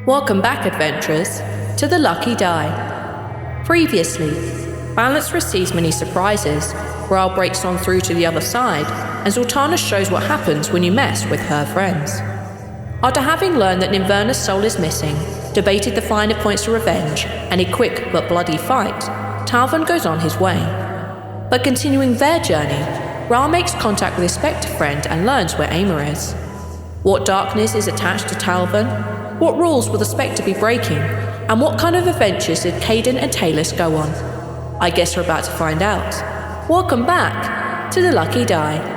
Welcome back, adventurers, to the Lucky Die. Previously, Balance receives many surprises. Rhal breaks on through to the other side, and Zaltanna shows what happens when you mess with her friends. After having learned that Ninverna's soul is missing, debated the finer points of revenge, and a quick but bloody fight, Talvin goes on his way. But continuing their journey, Rhal makes contact with his spectre friend and learns where Amor is. What darkness is attached to Talvin? What rules will the spectre be breaking? And what kind of adventures did Caden and Talus go on? I guess we're about to find out. Welcome back to the Lucky Die.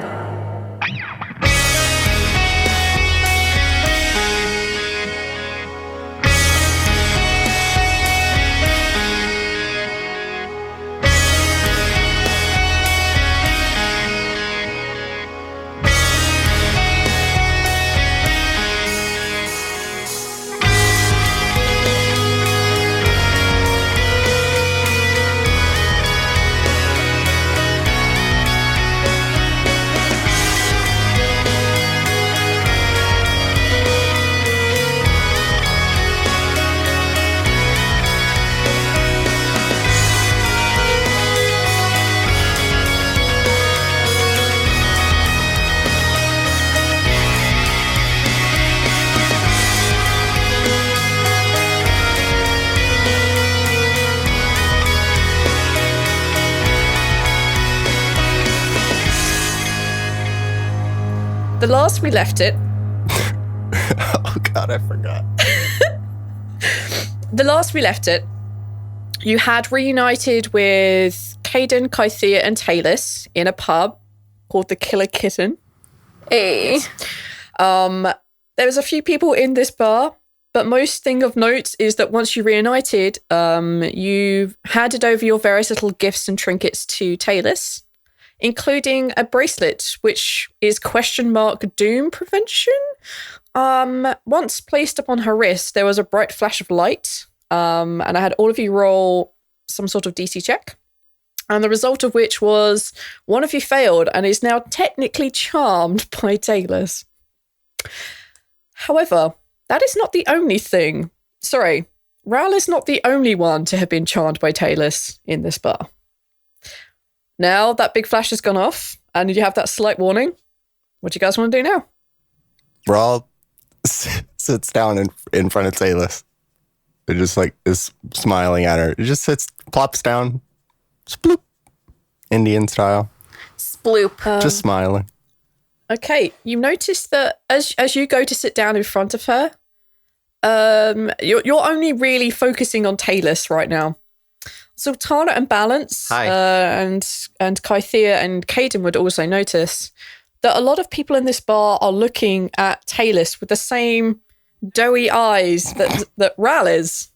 The last we left it... Oh God, I forgot. The last we left it, you had reunited with Caden, Kythea, and Talus in a pub called the Killer Kitten. Hey. There was a few people in this bar, but most thing of note is that once you reunited, you handed over your various little gifts and trinkets to Talus, including a bracelet, which is $doom prevention. Once placed upon her wrist, there was a bright flash of light, and I had all of you roll some sort of DC check, and the result of which was one of you failed and is now technically charmed by Talus. However, that is not the only thing. Sorry, Rhal is not the only one to have been charmed by Talus in this bar. Now that big flash has gone off and you have that slight warning, what do you guys want to do now? Rhal sits down in front of Talus. It just is smiling at her. It just plops down, sploop, Indian style. Sploop. Just smiling. Okay, you notice that as you go to sit down in front of her, you're only really focusing on Talus right now. Zaltanna and Balance, and Kythea and Caden would also notice that a lot of people in this bar are looking at Talus with the same doughy eyes that Rhal is.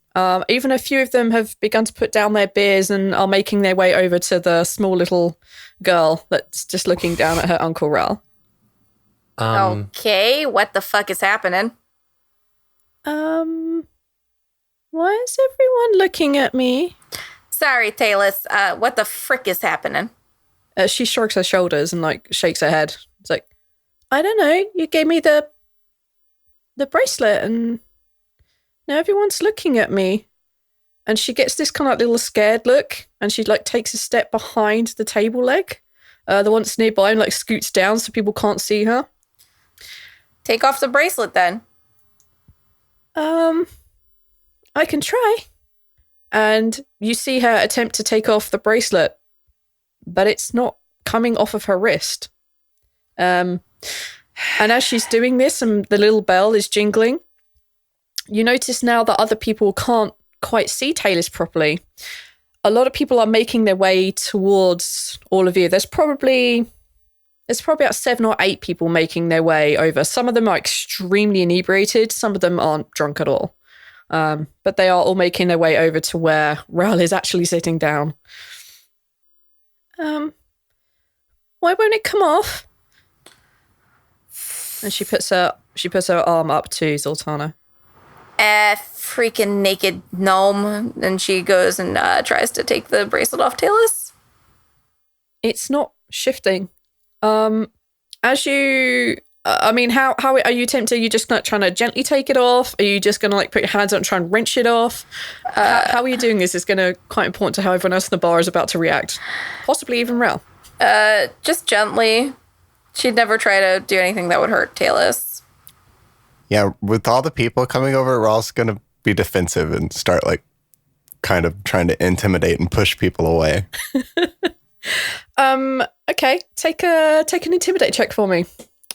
Even a few of them have begun to put down their beers and are making their way over to the small little girl that's just looking down at her Uncle Rhal. Okay, what the fuck is happening? Why is everyone looking at me? Sorry, Talus. What the frick is happening? She shrugs her shoulders and shakes her head. It's like, I don't know. You gave me the bracelet, and now everyone's looking at me. And she gets this kind of little scared look, and she takes a step behind the table leg, the one that's nearby, and scoots down so people can't see her. Take off the bracelet then. I can try. And you see her attempt to take off the bracelet, but it's not coming off of her wrist. And as she's doing this and the little bell is jingling, you notice now that other people can't quite see Talus properly. A lot of people are making their way towards all of you. There's probably about 7 or 8 people making their way over. Some of them are extremely inebriated. Some of them aren't drunk at all. But they are all making their way over to where Rhal is actually sitting down. Why won't it come off? And she puts her arm up to Zaltanna. Freaking naked gnome. And she goes and tries to take the bracelet off Talus. It's not shifting. As you I mean, how are you tempted? Are you just like trying to gently take it off? Are you just going to like put your hands out and try and wrench it off? How are you doing this? Is going to quite important to how everyone else in the bar is about to react. Possibly even Rhal. Just gently. She'd never try to do anything that would hurt Talus. Yeah, with all the people coming over, Rhal's going to be defensive and start like kind of trying to intimidate and push people away. Okay, take an intimidate check for me.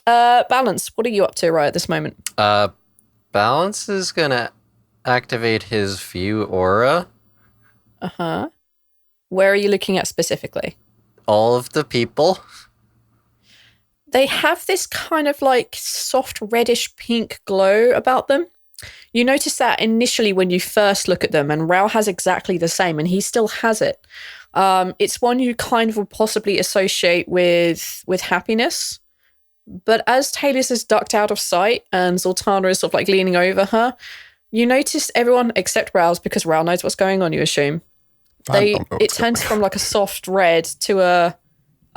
Balance, what are you up to right at this moment? Balance is gonna activate his view aura. Uh-huh. Where are you looking at specifically? All of the people. They have this kind of like soft reddish pink glow about them. You notice that initially when you first look at them, and Rhal has exactly the same, and he still has it. It's one you kind of would possibly associate with happiness. But as Talus is ducked out of sight and Zaltanna is sort of like leaning over her, you notice everyone except Rhal's, because Rhal knows what's going on, you assume. It turns from like a soft red to a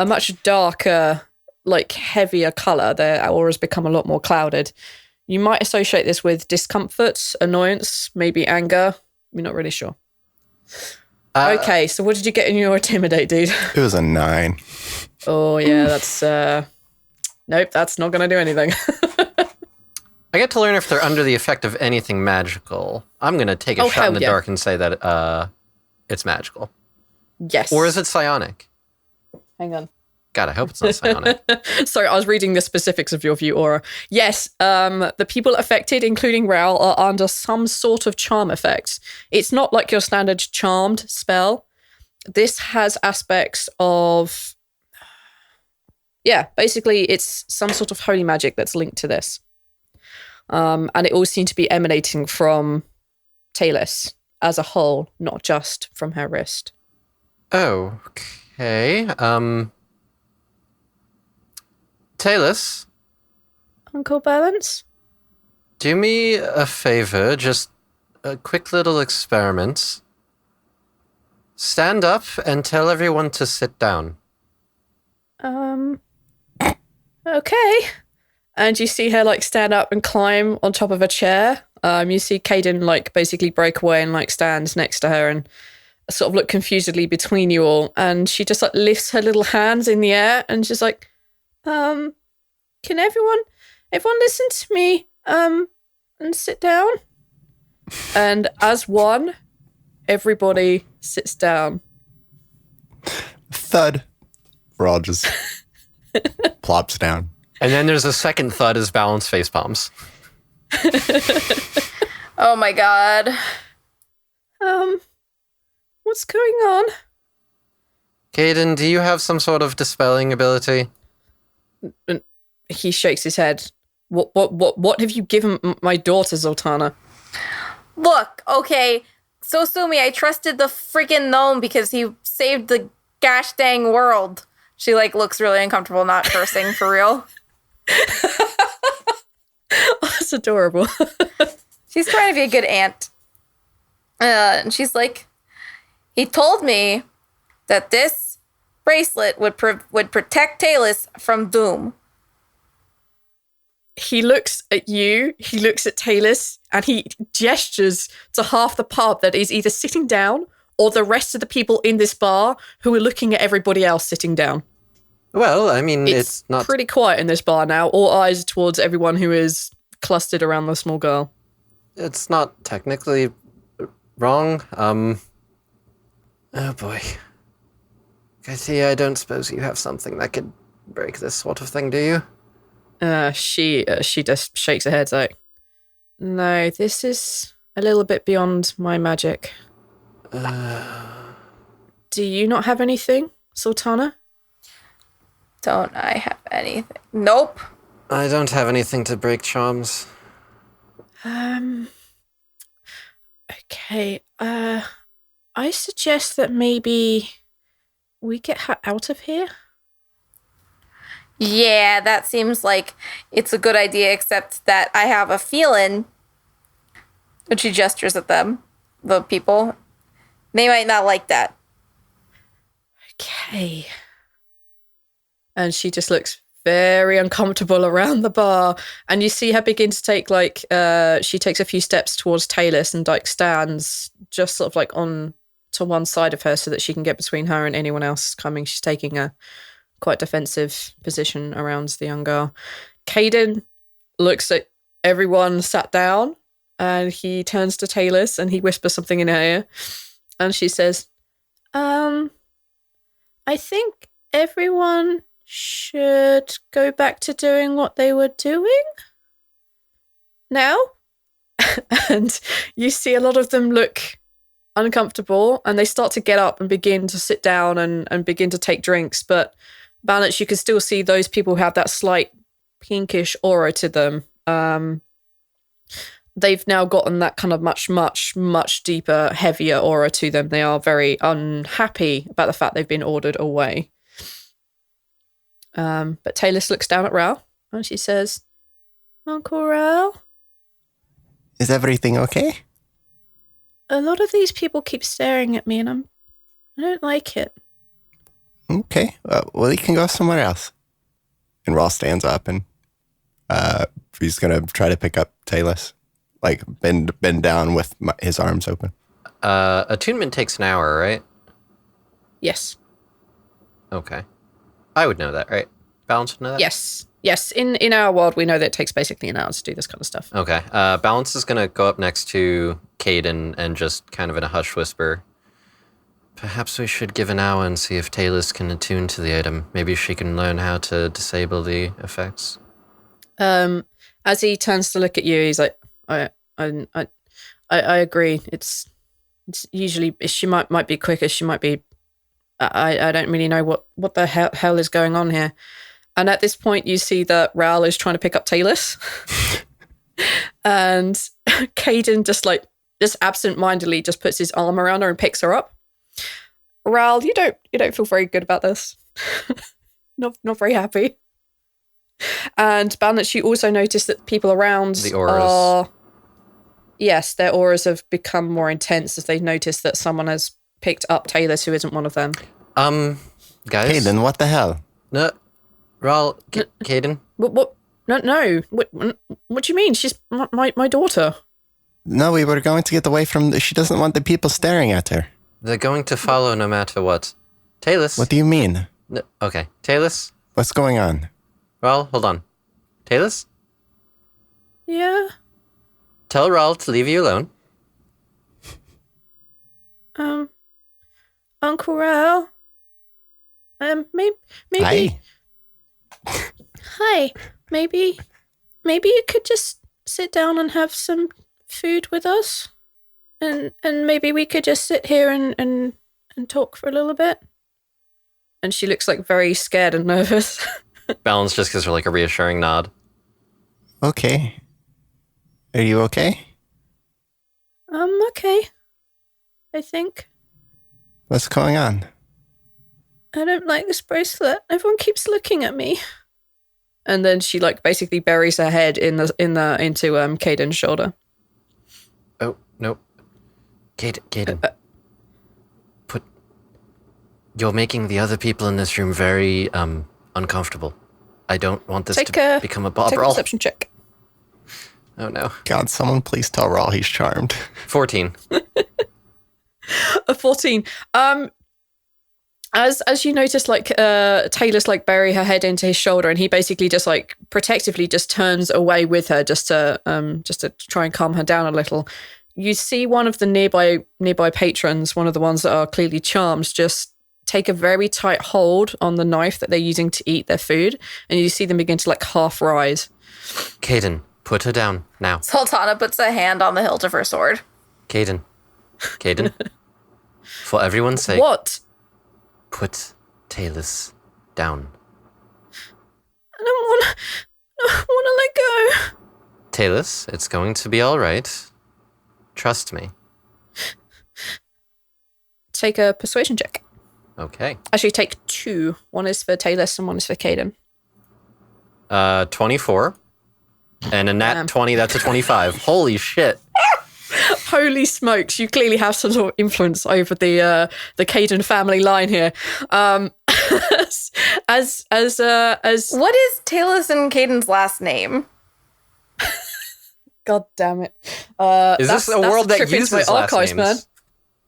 much darker, like heavier color. Their auras become a lot more clouded. You might associate this with discomfort, annoyance, maybe anger. You're not really sure. Okay, so what did you get in your intimidate, dude? It was a 9. Oh, yeah, that's... Nope, that's not going to do anything. I get to learn if they're under the effect of anything magical. I'm going to take a shot in the dark and say that it's magical. Yes. Or is it psionic? Hang on. God, I hope it's not psionic. Sorry, I was reading the specifics of your view aura. Yes, the people affected, including Rhal, are under some sort of charm effect. It's not like your standard charmed spell. This has aspects of... Yeah, basically it's some sort of holy magic that's linked to this. And it all seemed to be emanating from Talus as a whole, not just from her wrist. Okay. Talus? Uncle Balance? Do me a favor, just a quick little experiment. Stand up and tell everyone to sit down. Okay. And you see her like stand up and climb on top of a chair. You see Caden like basically break away and like stands next to her and sort of look confusedly between you all. And she just like lifts her little hands in the air and she's like, can everyone listen to me, and sit down? And as one, everybody sits down. Thud. Rhal just plops down. And then there's a second thud as Balance face palms. Oh my god. What's going on? Caden, do you have some sort of dispelling ability? And he shakes his head. What have you given my daughter, Zaltanna? Look, okay, so sue me, I trusted the freaking gnome because he saved the gosh dang world. She like looks really uncomfortable not cursing for real. That's adorable. She's trying to be a good aunt. And she's like, he told me that this bracelet would protect Talus from doom. He looks at you, he looks at Talus, and he gestures to half the pub that is either sitting down or the rest of the people in this bar who are looking at everybody else sitting down. Well, I mean, it's not... pretty quiet in this bar now. All eyes towards everyone who is clustered around the small girl. It's not technically wrong. Oh boy. Gathia, I don't suppose you have something that could break this sort of thing, do you? She just shakes her head like, no, this is a little bit beyond my magic. Do you not have anything, Zaltanna? Don't I have anything? Nope. I don't have anything to break charms. Okay. I suggest that maybe we get her out of here. Yeah, that seems like it's a good idea, except that I have a feeling, and she gestures at them, the people, they might not like that. Okay. And she just looks very uncomfortable around the bar, and you see her begin to take she takes a few steps towards Talus and like stands just sort of like on to one side of her so that she can get between her and anyone else coming. She's taking a quite defensive position around the young girl. Caden looks at everyone sat down, and he turns to Talus and he whispers something in her ear, and she says, I think everyone should go back to doing what they were doing now. And you see a lot of them look uncomfortable, and they start to get up and begin to sit down and begin to take drinks. But Balance, you can still see those people who have that slight pinkish aura to them. They've now gotten that kind of much deeper, heavier aura to them. They are very unhappy about the fact they've been ordered away. But Talus looks down at Rhal and she says, Uncle Rhal? Is everything okay? A lot of these people keep staring at me and I don't like it. Okay. Well, you can go somewhere else. And Rhal stands up and he's going to try to pick up Talus. Like, bend down with his arms open. Attunement takes an hour, right? Yes. Okay. I would know that, right? Balance would know that? Yes. In our world, we know that it takes basically an hour to do this kind of stuff. Okay. Balance is going to go up next to Caden and just kind of in a hush whisper, perhaps we should give an hour and see if Talus can attune to the item. Maybe she can learn how to disable the effects. As he turns to look at you, he's like, I agree. It's usually she might be quicker. She might be. I don't really know what the hell is going on here. And at this point, you see that Rhal is trying to pick up Talus, and Caden just absent-mindedly just puts his arm around her and picks her up. Rhal, you don't feel very good about this. not very happy. And Balance, you also notice that people around the auras. Yes, their auras have become more intense as they've noticed that someone has picked up Talus who isn't one of them. Guys. Caden, what the hell? No, Rhal, Caden. What? No. What do you mean? She's my daughter. No, we were going to get away from... She doesn't want the people staring at her. They're going to follow no matter what. Talus. What do you mean? No, okay, Talus. What's going on? Rhal, hold on. Talus? Yeah. Tell Rhal to leave you alone. Uncle Rhal. Maybe. Hi. Hi. Maybe you could just sit down and have some food with us, and maybe we could just sit here and talk for a little bit. And she looks like very scared and nervous. Balance just gives her like a reassuring nod. Okay. Are you okay? Okay. I think. What's going on? I don't like this bracelet. Everyone keeps looking at me. And then she basically buries her head into Caden's shoulder. Oh, no. Caden. You're making the other people in this room very uncomfortable. I don't want this to become a bobber. Take a perception check. Oh no. God, someone please tell Rhal he's charmed. 14. A 14. As you notice, Talus bury her head into his shoulder, and he basically just protectively just turns away with her just to try and calm her down a little. You see one of the nearby patrons, one of the ones that are clearly charmed, just take a very tight hold on the knife that they're using to eat their food, and you see them begin to half rise. Caden, put her down now. Zaltanna puts a hand on the hilt of her sword. Caden, for everyone's sake. What? Put Talus down. I don't want to let go. Talus, it's going to be all right. Trust me. Take a persuasion check. Okay. Actually, take 2. One is for Talus and one is for Caden. 24. And a nat 20, that's a 25. Holy shit. Holy smokes, you clearly have some sort of influence over the Caden family line here. as What is Talus and Caden's last name? God damn it. Is this a world that uses last names? Man.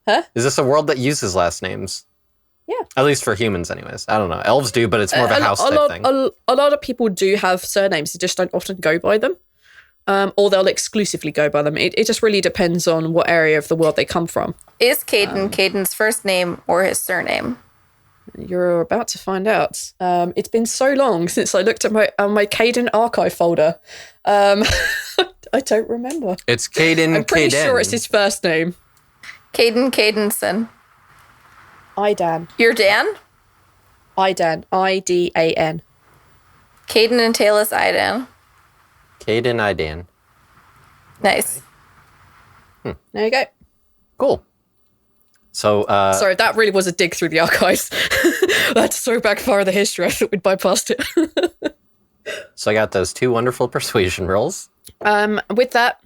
Huh? Is this a world that uses last names? Yeah. At least for humans, anyways. I don't know. Elves do, but it's more of a house type thing. A lot of people do have surnames. They just don't often go by them. Or they'll exclusively go by them. It just really depends on what area of the world they come from. Is Caden Caden's first name or his surname? You're about to find out. It's been so long since I looked at my Caden archive folder. I don't remember. It's Caden. I'm pretty sure it's his first name. Caden Cadenson. Idan. You're Dan? Idan. Idan. Caden and Talus Idan. Caden Idan. Nice. There you go. Cool. So, sorry, that really was a dig through the archives. That's so back far in the history. I thought we'd bypassed it. So I got those 2 wonderful persuasion rolls. With that,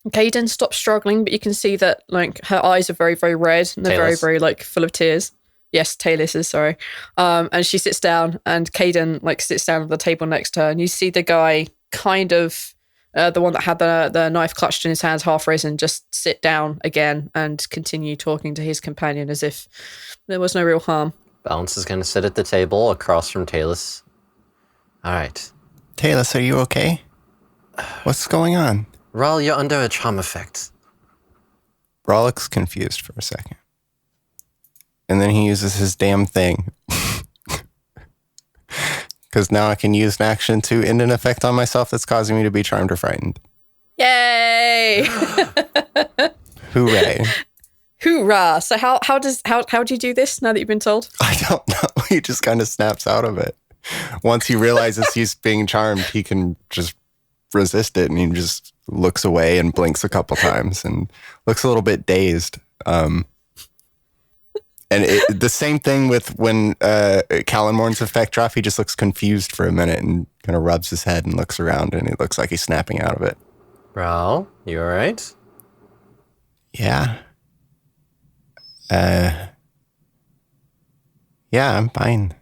Caden stops struggling, but you can see that like her eyes are very, very red and they're Talus. very, very like full of tears. Yes, Talus is sorry. And she sits down, and Caden like sits down at the table next to her, and you see the guy kind of the one that had the knife clutched in his hands, half risen, just sit down again and continue talking to his companion as if there was no real harm. Balance is going to sit at the table across from Talus. All right. Talus, are you okay? What's going on? Rhal, you're under a charm effect. Rhal looks confused for a second. And then he uses his damn thing. Because now I can use an action to end an effect on myself that's causing me to be charmed or frightened. Yay! Hooray. Hoorah! So how do you do this now that you've been told? I don't know. He just kind of snaps out of it. Once he realizes he's being charmed, he can just resist it, and he just looks away and blinks a couple times and looks a little bit dazed. And the same thing with when Callanmorn's effect drop, he just looks confused for a minute and kind of rubs his head and looks around, and it looks like he's snapping out of it. Rhal, you all right? Yeah. Yeah, I'm fine.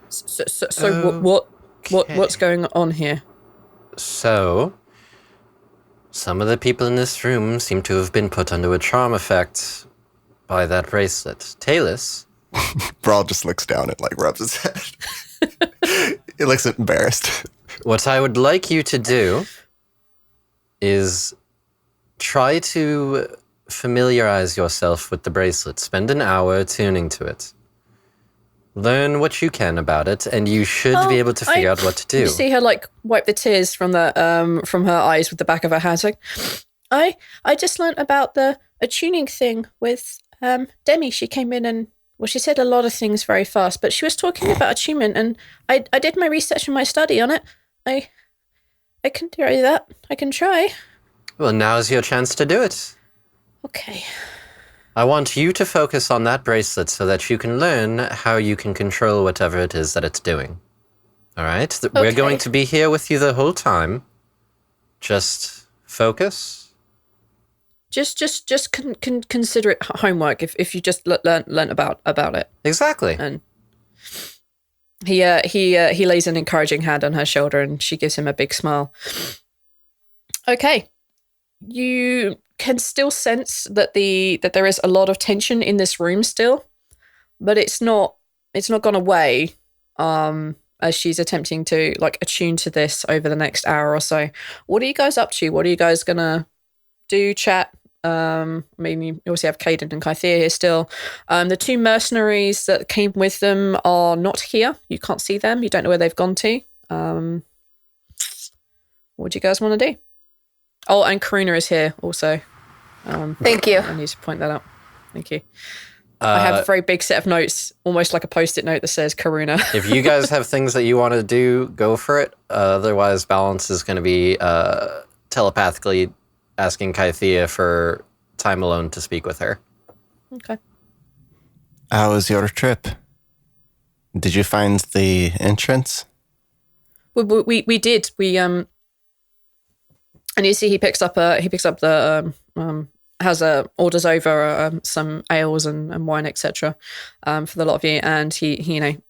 So what's going on here? So, some of the people in this room seem to have been put under a charm effect by that bracelet. Talus? Rhal just looks down and like rubs his head. He looks embarrassed. What I would like you to do is try to familiarize yourself with the bracelet. Spend an hour tuning to it. Learn what you can about it, and you should be able to figure out what to do. You see her like wipe the tears from her eyes with the back of her hands. Like, I just learnt about a tuning thing with Demi. She came in and she said a lot of things very fast, but she was talking about attunement, and I did my research and my study on it. I can do that. I can try. Well, now's your chance to do it. Okay. I want you to focus on that bracelet so that you can learn how you can control whatever it is that it's doing. All right? We're going to be here with you the whole time. Just focus. Just consider it homework if you just learn about it. Exactly. And he lays an encouraging hand on her shoulder, and she gives him a big smile. Okay. You can still sense that there is a lot of tension in this room still, but it's not gone away as she's attempting to like attune to this over the next hour or so. What are you guys up to? What are you guys gonna do? Chat? I mean, you obviously have Caden and Kythea here still. The 2 mercenaries that came with them are not here. You can't see them. You don't know where they've gone to. What do you guys want to do? Oh, and Karuna is here also. Thank you. I need to point that out. Thank you. I have a very big set of notes, almost like a post-it note that says Karuna. If you guys have things that you want to do, go for it. Otherwise, Balance is going to be telepathically asking Kythea for time alone to speak with her. Okay. How was your trip? Did you find the entrance? We did. And you see he picks up the has orders over some ales and wine, etc., for the lot of you, and he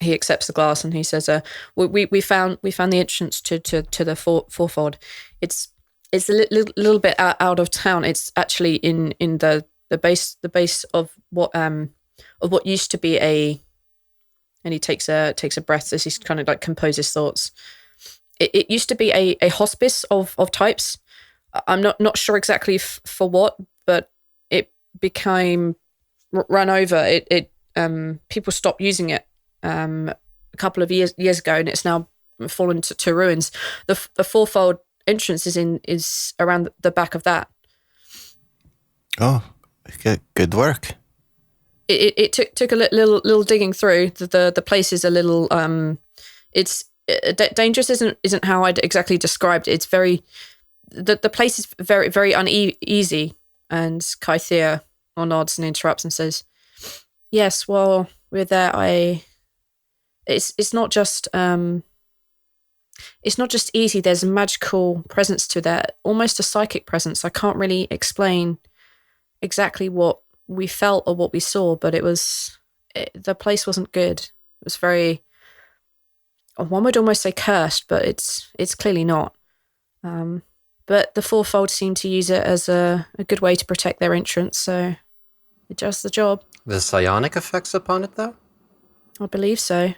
accepts the glass and he says, we found the entrance to the fourfold. It's a little bit out of town. It's actually in the base of what used to be a. And he takes a breath as he's kind of like compose his thoughts. It used to be a hospice of types. I'm not sure exactly for what, but it became run over. People stopped using it a couple of years ago, and it's now fallen to ruins. The fourfold entrance is around the back of that. Oh, good work. It took a little digging through. The place is a little it's dangerous. Isn't how I'd exactly described it. It's very the place is very very uneasy. And Kythea nods and interrupts and says, "Yes, while we're there, it's not just easy. There's a magical presence to that, almost a psychic presence. I can't really explain exactly what we felt or what we saw, but the place wasn't good. It was very, one would almost say cursed, but it's clearly not. But the fourfold seemed to use it as a good way to protect their entrance, so it does the job. The psionic effects upon it, though? I believe so.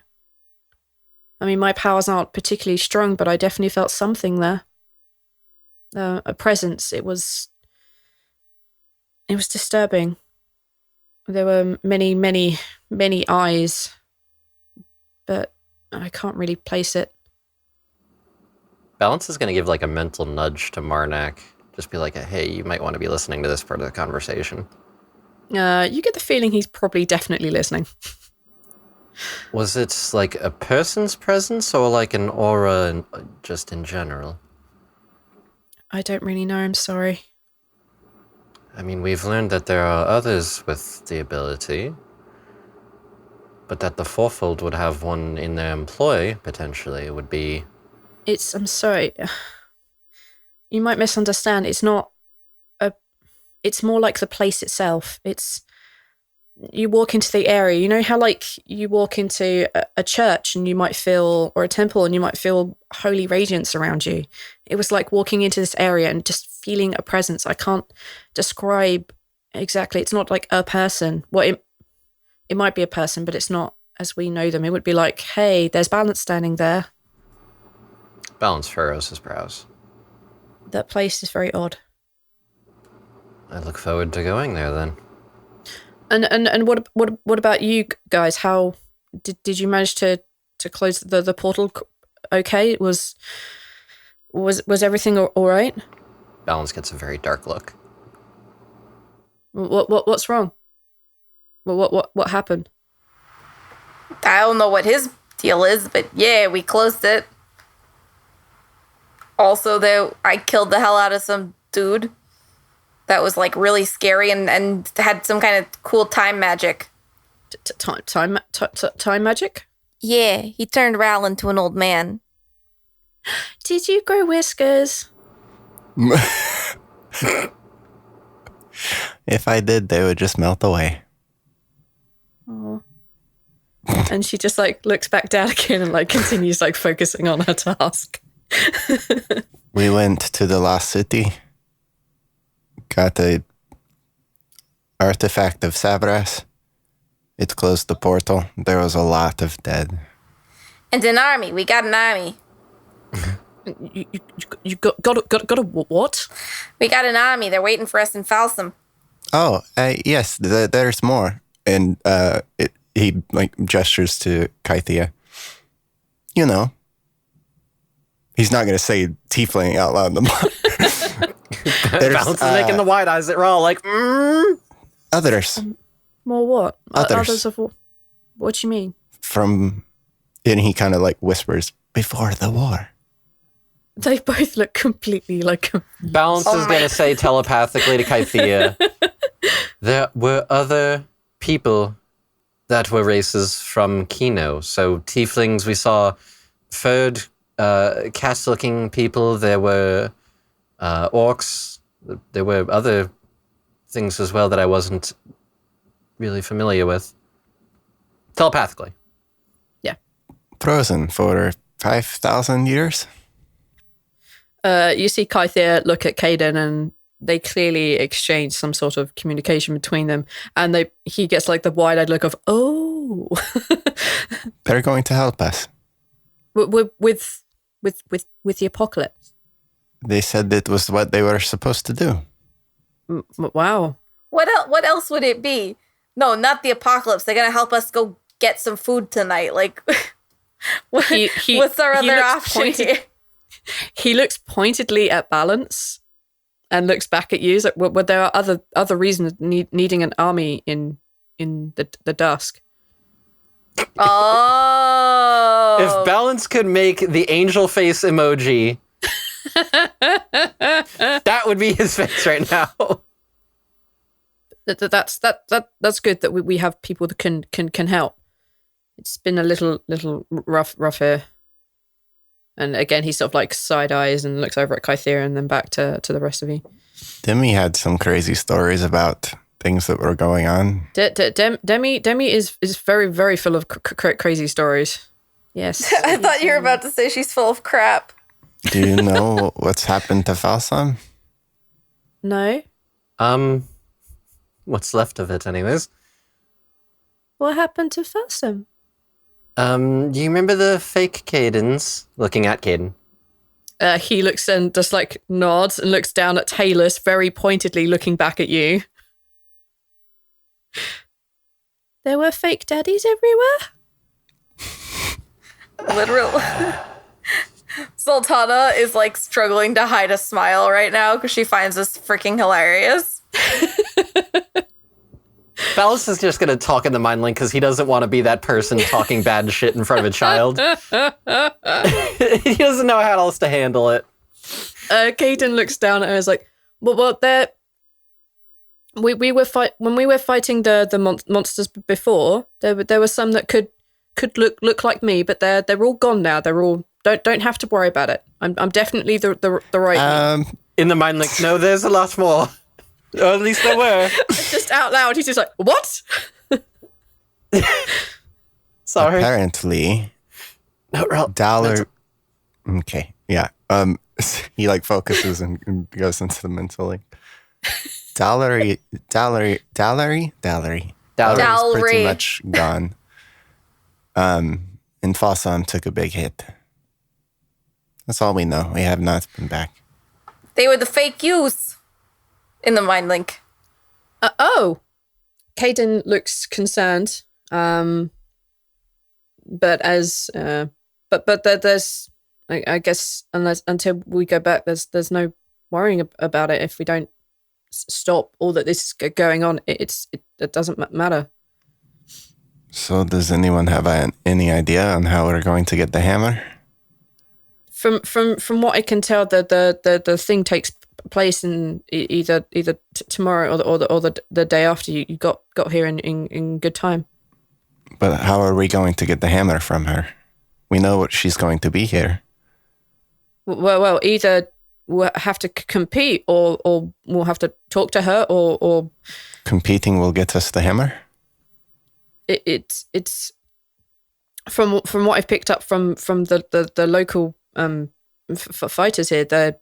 I mean, my powers aren't particularly strong, but I definitely felt something there. A presence. It was disturbing. There were many, many, many eyes, but I can't really place it. Balance is going to give like a mental nudge to Marnak. Just be like, hey, you might want to be listening to this part of the conversation. You get the feeling he's probably definitely listening. Was it like a person's presence or like an aura just in general? I don't really know, I'm sorry. I mean, we've learned that there are others with the ability, but that the fourfold would have one in their employ, potentially, would be... I'm sorry. You might misunderstand. It's not it's more like the place itself. You walk into the area, you know how like you walk into a church and you might feel, or a temple, and you might feel holy radiance around you. It was like walking into this area and just feeling a presence. I can't describe exactly. It's not like a person. Well, it might be a person, but it's not as we know them. It would be like, hey, there's Balance standing there. Balance furrows his brows. That place is very odd. I look forward to going there then. And what about you guys? How did you manage to close the portal? Okay, was everything all right? Balance gets a very dark look. What's wrong? What happened? I don't know what his deal is, but yeah, we closed it. Also, though, I killed the hell out of some dude that was like really scary and had some kind of cool time magic. Time magic? Yeah, he turned Rhal into an old man. Did you grow whiskers? If I did, they would just melt away. Oh. And she just like looks back down again and like continues like focusing on her task. We went to the lost city. Got the artifact of Sabras. It closed the portal. There was a lot of dead. And an army. We got an army. You got a what? We got an army. They're waiting for us in Falsum. Oh, yes, there's more. And he like gestures to Kythea. You know. He's not going to say tiefling out loud. Balance is making the wide eyes at Rhal, like, Others. More what? Others of what? What do you mean? And he kind of like whispers, before the war. They both look completely like... Balance is going to say telepathically to Kythea, there were other people that were races from Kino. So tieflings, we saw furred, cat-looking people. There were orcs. There were other things as well that I wasn't really familiar with. Telepathically. Yeah. Frozen for 5,000 years. You see Kythia look at Caden, and they clearly exchange some sort of communication between them. And he gets like the wide-eyed look of, oh. They're going to help us. with the apocalypse. They said it was what they were supposed to do. Wow. What else would it be? No, not the apocalypse. They're gonna help us go get some food tonight. Like, what's our other option here? He looks pointedly at Balance and looks back at you. Like, well, there are other reasons needing an army in the dusk. Oh. If Balance could make the angel face emoji, that would be his face right now. That's good that we have people that can help. It's been a little rough here. And again, he sort of like side eyes and looks over at Kythera and then back to the rest of you. Demi had some crazy stories about things that were going on. Demi is very, very full of crazy stories. Yes. I thought you were about to say she's full of crap. Do you know what's happened to Falsam? No. What's left of it, anyways? What happened to Falsam? Do you remember the fake Cadens? Looking at Caden. He looks and just like nods and looks down at Talus, very pointedly looking back at you. There were fake daddies everywhere? Literally. Zaltanna is like struggling to hide a smile right now because she finds this freaking hilarious. Balance is just going to talk in the mind link because he doesn't want to be that person talking bad shit in front of a child. He doesn't know how else to handle it. Caden looks down at her and is like, well, when we were fighting the monsters before, there were some that could look like me, but they're all gone now. They're all don't have to worry about it. I'm definitely the right. In the mind link, no, there's a lot more. Or at least there were. Just out loud, he's just like, what? Sorry. Apparently, No, Rhal, Dollar. Okay, yeah. He like focuses and goes into the mental link. Dowlery is pretty much gone. And Falsam took a big hit. That's all we know. We have not been back. They were the fake yous in the mind link. Oh. Caden looks concerned. But there's I guess until we go back, there's no worrying about it. If we don't stop all that this is going on, it doesn't matter. So does anyone have any idea on how we're going to get the hammer? From what I can tell, the thing takes place in either tomorrow or the day after. You got here in good time. But how are we going to get the hammer from her? We know what she's going to be here. Well, either we'll have to compete, or we'll have to talk to her, or competing will get us the hammer. It's from what I've picked up from the local fighters here.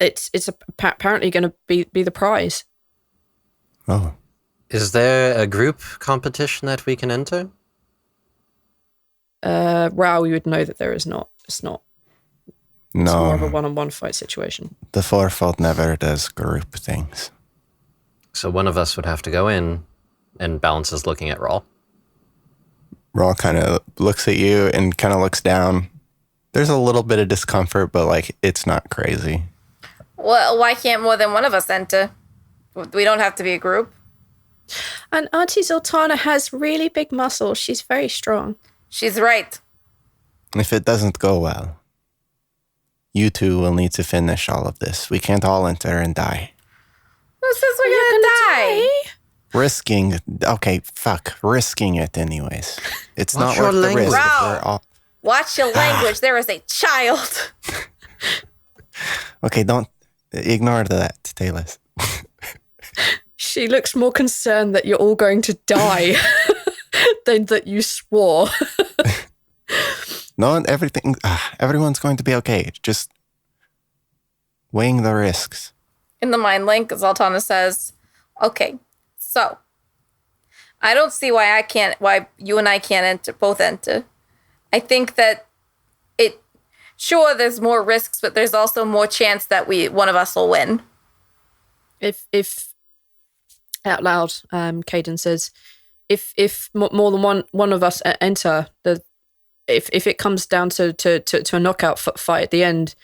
It's apparently going to be the prize. Oh, is there a group competition that we can enter? Rhal, you would know that there is not. It's not. No. It's more of a one-on-one fight situation. The Fourfold never does group things. So one of us would have to go in, and Balance is looking at Rhal. Rhal kind of looks at you and kind of looks down. There's a little bit of discomfort, but like it's not crazy. Well, why can't more than one of us enter? We don't have to be a group. And Auntie Zaltanna has really big muscles. She's very strong. She's right. If it doesn't go well, you two will need to finish all of this. We can't all enter and die. Who says we're gonna die? Risking it anyways. It's What's not worth your the risk. language? If we're all... Watch your language. There is a child. Okay, don't ignore that, Taylor. She looks more concerned that you're all going to die than that you swore. No, everyone's going to be okay. Just weighing the risks. In the mind link, Zaltanna says, okay, so I don't see why you and I can't both enter. I think that sure, there's more risks, but there's also more chance that one of us will win. If out loud, Caden says, if more than one of us enter, if it comes down to a knockout fight at the end,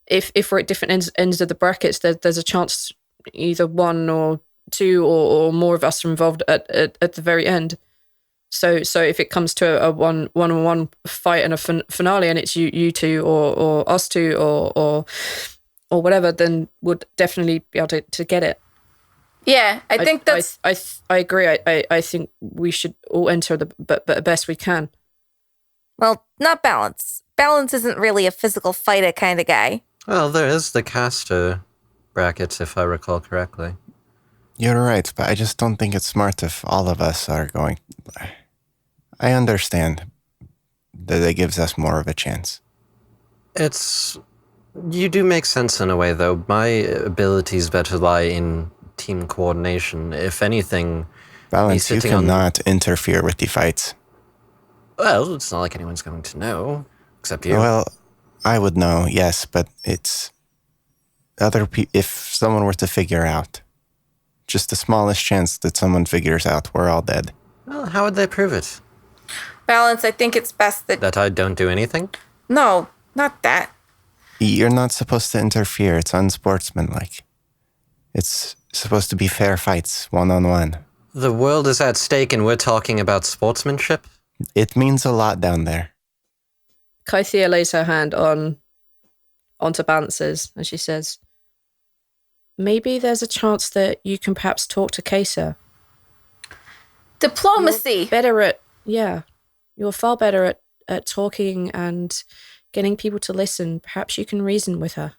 if we're at different ends of the brackets, there's a chance either one or two or more of us are involved at the very end. So if it comes to a one-on-one fight and a finale, and it's you two or us two or whatever, then we'll definitely be able to get it. Yeah, I think that's. I agree. I think we should all enter the best we can. Well, not Balance. Balance isn't really a physical fighter kind of guy. Well, there is the caster brackets, if I recall correctly. You're right, but I just don't think it's smart if all of us are going. I understand that it gives us more of a chance. You do make sense in a way, though. My abilities better lie in team coordination. If anything, Balance, you cannot interfere with the fights. Well, it's not like anyone's going to know, except you. Well, I would know, yes, but it's other people. If someone were to figure out, just the smallest chance that someone figures out, we're all dead. Well, how would they prove it? Balance, I think it's best that I don't do anything? No, not that. You're not supposed to interfere. It's unsportsmanlike. It's supposed to be fair fights, one-on-one. The world is at stake and we're talking about sportsmanship? It means a lot down there. Kythia lays her hand onto Balance's and she says, maybe there's a chance that you can perhaps talk to Kesa. Diplomacy. You're far better at talking and getting people to listen. Perhaps you can reason with her.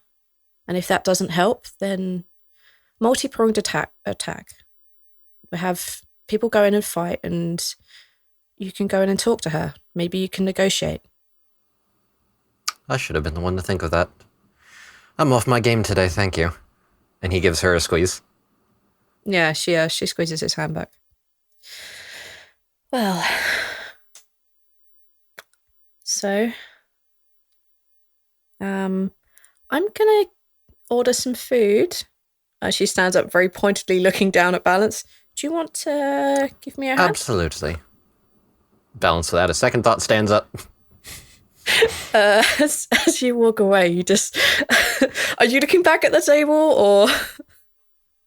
And if that doesn't help, then multi-pronged attack. We have people go in and fight and you can go in and talk to her. Maybe you can negotiate. I should have been the one to think of that. I'm off my game today, thank you. And he gives her a squeeze. Yeah, she squeezes his hand back. Well, so I'm gonna order some food. She stands up very pointedly, looking down at Balance. Do you want to give me a hand? Absolutely. Balance, without a second thought, stands up. As you walk away, you just are you looking back at the table, or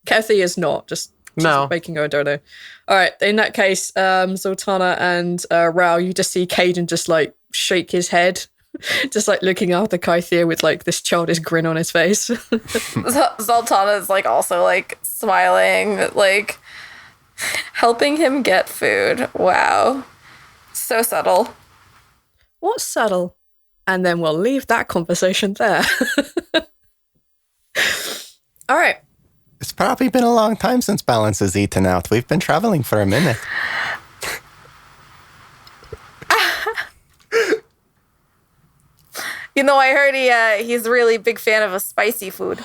Kathy is not just no making her donut. All right, in that case, Zaltanna and Rhal, you just see Caden just like shake his head, just like looking after Kythia with like this childish grin on his face. Zaltanna is like also like smiling, like helping him get food. Wow, so subtle. What's subtle? And then we'll leave that conversation there. All right. It's probably been a long time since Balance has eaten out. We've been traveling for a minute. You know, I heard he's a really big fan of a spicy food.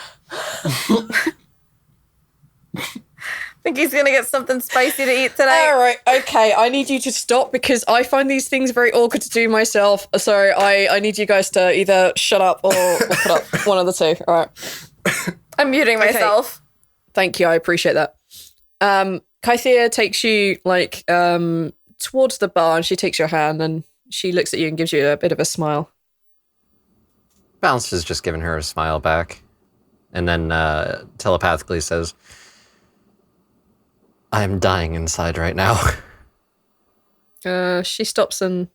Think he's gonna get something spicy to eat tonight. All right, okay. I need you to stop because I find these things very awkward to do myself. So I need you guys to either shut up or put up one of the two. All right. I'm muting myself. Okay. Thank you. I appreciate that. Kythia takes you like towards the bar and she takes your hand and she looks at you and gives you a bit of a smile. Balance has just given her a smile back and then telepathically says, I'm dying inside right now. She stops and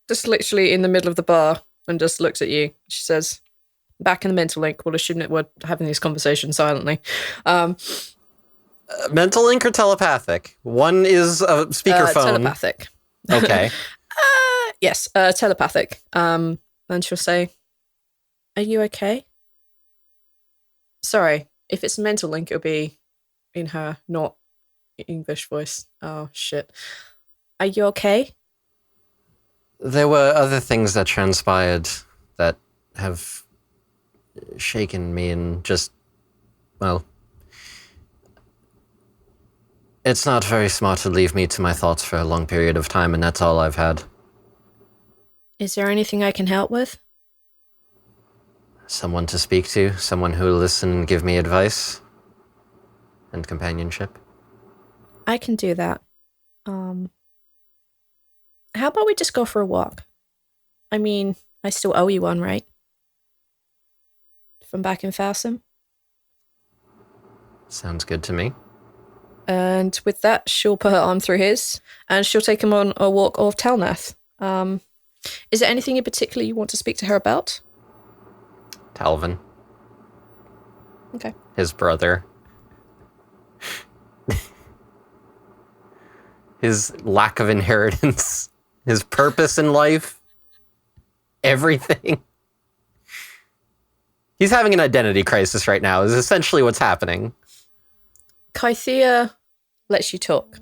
just literally in the middle of the bar and just looks at you. She says, back in the mental link, we'll assume that we're having these conversations silently. Mental link or telepathic? One is a speakerphone. Telepathic. Okay. Yes, telepathic. And she'll say, are you okay? Sorry, if it's a mental link, it'll be in her, not English voice. Oh, shit. Are you okay? There were other things that transpired that have shaken me and just, well, it's not very smart to leave me to my thoughts for a long period of time, and that's all I've had. Is there anything I can help with? Someone to speak to, someone who will listen and give me advice and companionship. I can do that. How about we just go for a walk? I mean, I still owe you one, right? From back in Fassum. Sounds good to me. And with that, she'll put her arm through his, and she'll take him on a walk of Talnath. Is there anything in particular you want to speak to her about? Talvin. Okay. His brother. His lack of inheritance. His purpose in life. Everything. He's having an identity crisis right now, is essentially what's happening. Kythea lets you talk.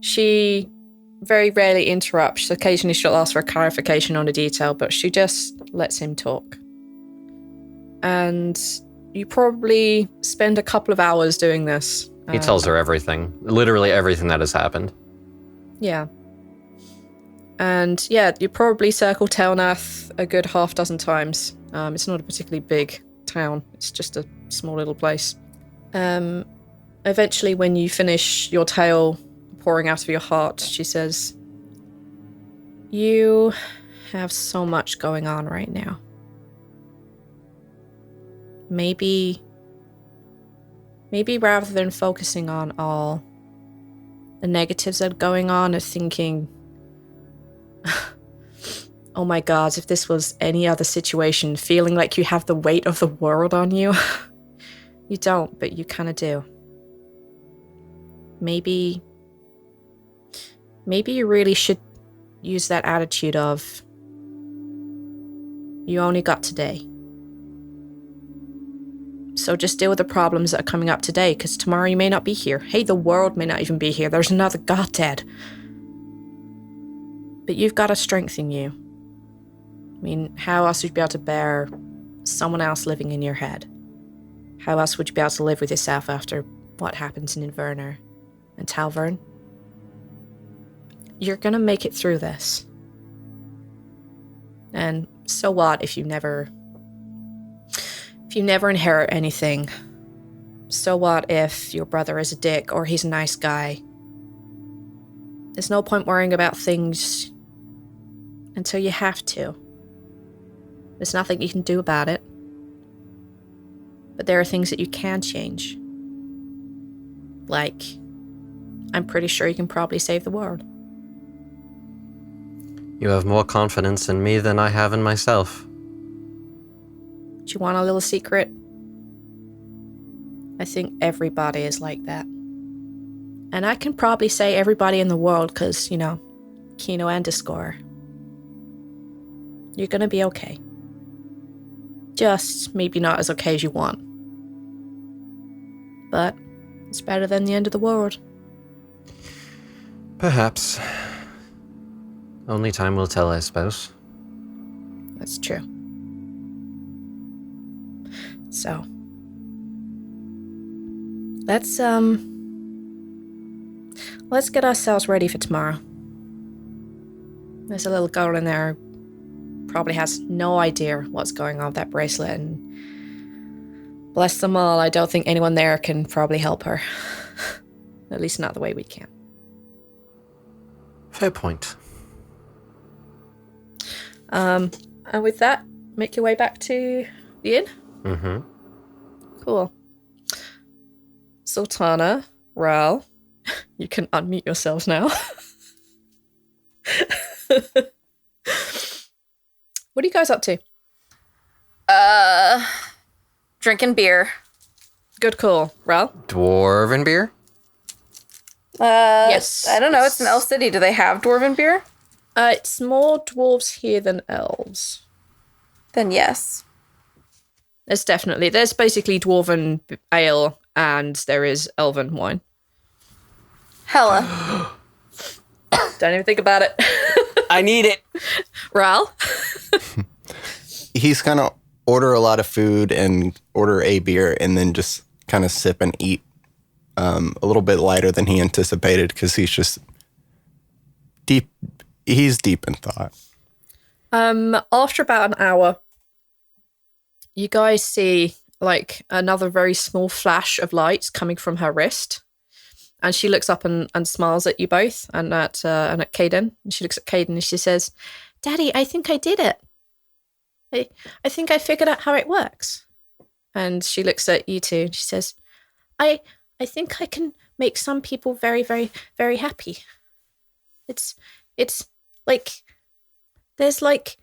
She very rarely interrupts. Occasionally she'll ask for a clarification on a detail, but she just lets him talk. And you probably spend a couple of hours doing this. He tells her everything. Literally everything that has happened. Yeah. And yeah, you probably circle Telnath a good half dozen times. It's not a particularly big town. It's just a small little place. Eventually, when you finish your tale pouring out of your heart, she says, "You have so much going on right now. Maybe rather than focusing on all the negatives that are going on, or thinking, oh my God, if this was any other situation, feeling like you have the weight of the world on you." You don't, but you kind of do. Maybe you really should use that attitude of, you only got today. So just deal with the problems that are coming up today, because tomorrow you may not be here. Hey, the world may not even be here. There's another god dead. But you've got a strength in you. I mean, how else would you be able to bear someone else living in your head? How else would you be able to live with yourself after what happens in Inverner and Talvern? You're gonna make it through this. And so what if you never inherit anything? So what if your brother is a dick or he's a nice guy? There's no point worrying about things until you have to. There's nothing you can do about it. But there are things that you can change. Like, I'm pretty sure you can probably save the world. You have more confidence in me than I have in myself. Do you want a little secret? I think everybody is like that. And I can probably say everybody in the world because, Kino and Discord. You're gonna be okay. Just maybe not as okay as you want. But it's better than the end of the world. Perhaps. Only time will tell, I suppose. That's true. So, let's get ourselves ready for tomorrow. There's a little girl in there who probably has no idea what's going on with that bracelet, and bless them all, I don't think anyone there can probably help her. At least not the way we can. Fair point. And with that, make your way back to the inn. Mm-hmm. Cool. Zaltanna, Rhal, you can unmute yourselves now. What are you guys up to? Drinking beer. Good call. Rhal? Dwarven beer? Yes. I don't know. It's an elf city. Do they have dwarven beer? It's more dwarves here than elves. Then yes. There's basically dwarven ale and there is elven wine. Hella. Don't even think about it. I need it. Rhal? He's gonna order a lot of food and order a beer and then just kind of sip and eat a little bit lighter than he anticipated because he's just deep. He's deep in thought. After about an hour, you guys see like another very small flash of light coming from her wrist. And she looks up and smiles at you both and at Caden. And she looks at Caden and she says, Daddy, I think I did it. I think I figured out how it works. And she looks at you two and she says, I think I can make some people very, very, very happy. It's like, there's like,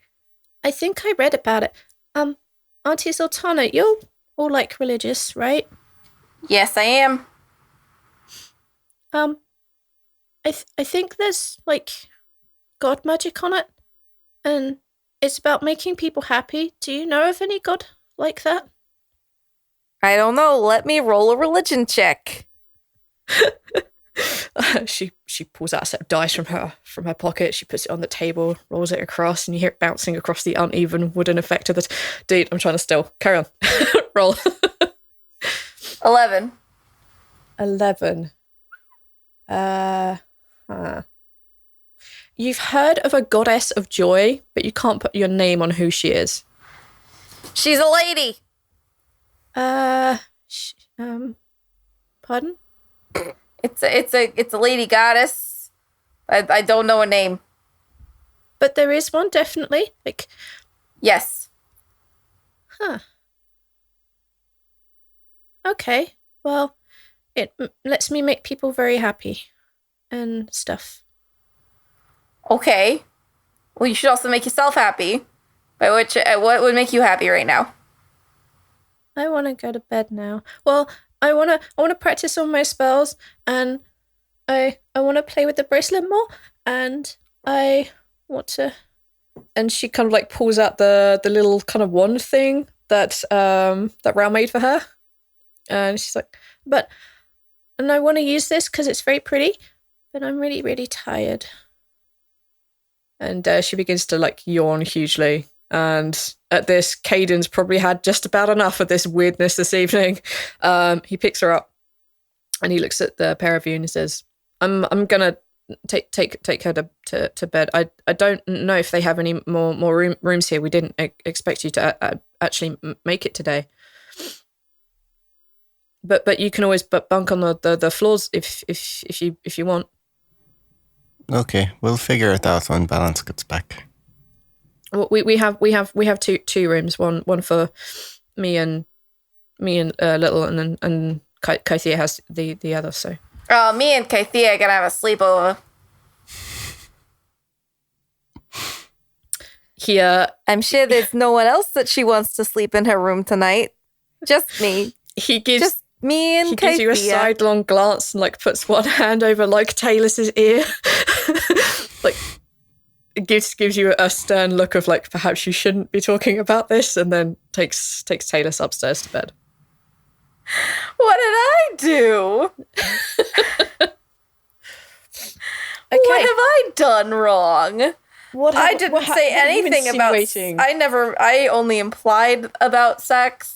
I think I read about it. Auntie Zaltanna, you're all like religious, right? Yes, I am. I think there's like God magic on it, and it's about making people happy. Do you know of any god like that? I don't know. Let me roll a religion check. She pulls out a set of dice from her pocket. She puts it on the table, rolls it across, and you hear it bouncing across the uneven wooden effect of the. Dude, I'm trying to still carry on. Roll. 11. 11. You've heard of a goddess of joy, but you can't put your name on who she is. She's a lady. Pardon? It's a lady goddess. I don't know a name. But there is one, definitely. Like, yes. Huh. Okay. Well, it lets me make people very happy and stuff. Okay. Well, you should also make yourself happy. By which, what would make you happy right now? I want to go to bed now. Well, I want to practice on my spells, and I want to play with the bracelet more, and I want to. And she kind of like pulls out the little kind of wand thing that Rhal made for her, and she's like, and I want to use this because it's very pretty, but I'm really, really tired. And she begins to like yawn hugely. And at this, Caden's probably had just about enough of this weirdness this evening. He picks her up and he looks at the pair of you and he says, I'm gonna take her to bed. I don't know if they have any more rooms here. We didn't expect you to actually make it today. But you can always bunk on the floors if you want. Okay, we'll figure it out when Balance gets back. Well, we have two rooms. One for me and Little, and Kythia has the other. So. Oh, me and Kythia are gonna have a sleepover. Here, I'm sure there's no one else that she wants to sleep in her room tonight. Just me. He gives. Just me and he Kythia. gives you a sidelong glance and like puts one hand over like Taylor's ear, like it gives you a stern look of like perhaps you shouldn't be talking about this, and then takes Taylor upstairs to bed. What did I do? Okay. What have I done wrong? I didn't say anything about. I only implied about sex.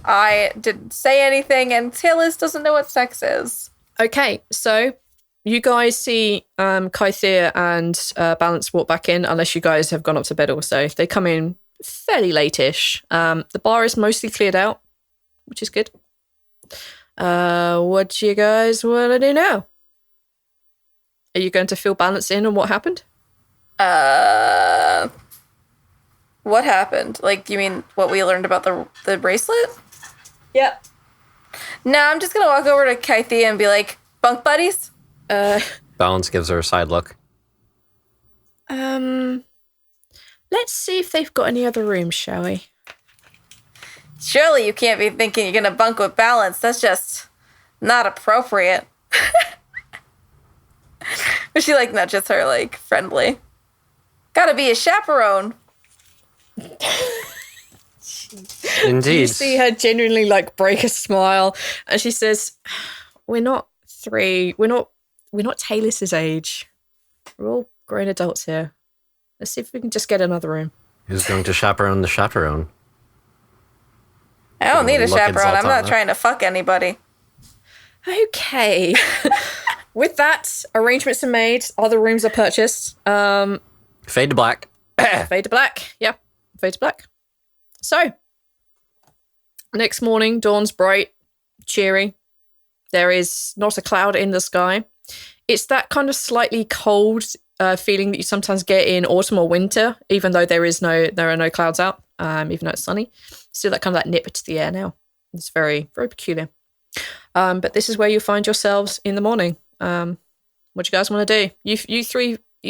I didn't say anything, and Taylor doesn't know what sex is. Okay, so you guys see Kythia and Balance walk back in, unless you guys have gone up to bed also. They come in fairly late-ish. The bar is mostly cleared out, which is good. What do you guys want to do now? Are you going to fill Balance in on what happened? What happened? Like, you mean what we learned about the bracelet? Yeah. No, I'm just gonna walk over to Kythia and be like, bunk buddies? Balance gives her a side look. Let's see if they've got any other rooms, shall we? Surely you can't be thinking you're gonna bunk with Balance. That's just not appropriate. But she like nudges her like friendly. Gotta be a chaperone. Indeed. You see her genuinely like break a smile, and she says, we're not Taylor's age. We're all grown adults here. Let's see if we can just get another room. Who's going to chaperone the chaperone? I don't need a Look at chaperone. I'm not Zaltanna. trying to fuck anybody. Okay. With that, arrangements are made. Other rooms are purchased. Fade to black. Fade to black. Yeah, fade to black. So, next morning, dawn's bright, cheery. There is not a cloud in the sky. It's that kind of slightly cold feeling that you sometimes get in autumn or winter, even though there are no clouds out, even though it's sunny. Still that kind of that nip to the air now. It's very, very peculiar. But this is where you find yourselves in the morning. What do you guys want to do? You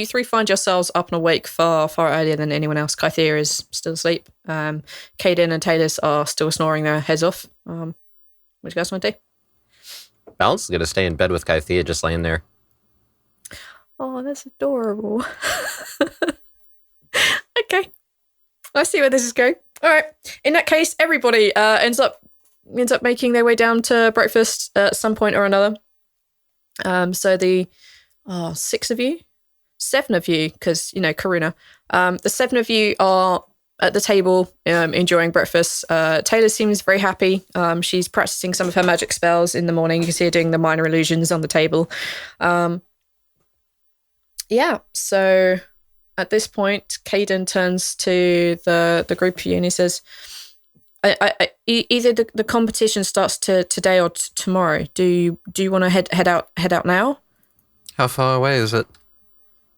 three find yourselves up and awake far, far earlier than anyone else. Kythea is still asleep. Caden and Taylor's are still snoring their heads off. What do you guys want to do? Balance is going to stay in bed with Kythea just laying there. Oh, that's adorable. Okay. I see where this is going. All right. In that case, everybody ends up making their way down to breakfast at some point or another. So the 7 of you, because, Karuna, the 7 of you are at the table enjoying breakfast. Taylor seems very happy. She's practicing some of her magic spells in the morning. You can see her doing the minor illusions on the table. So at this point, Caden turns to the group of you and he says, either the competition starts today or tomorrow. Do you want to head out now? How far away is it?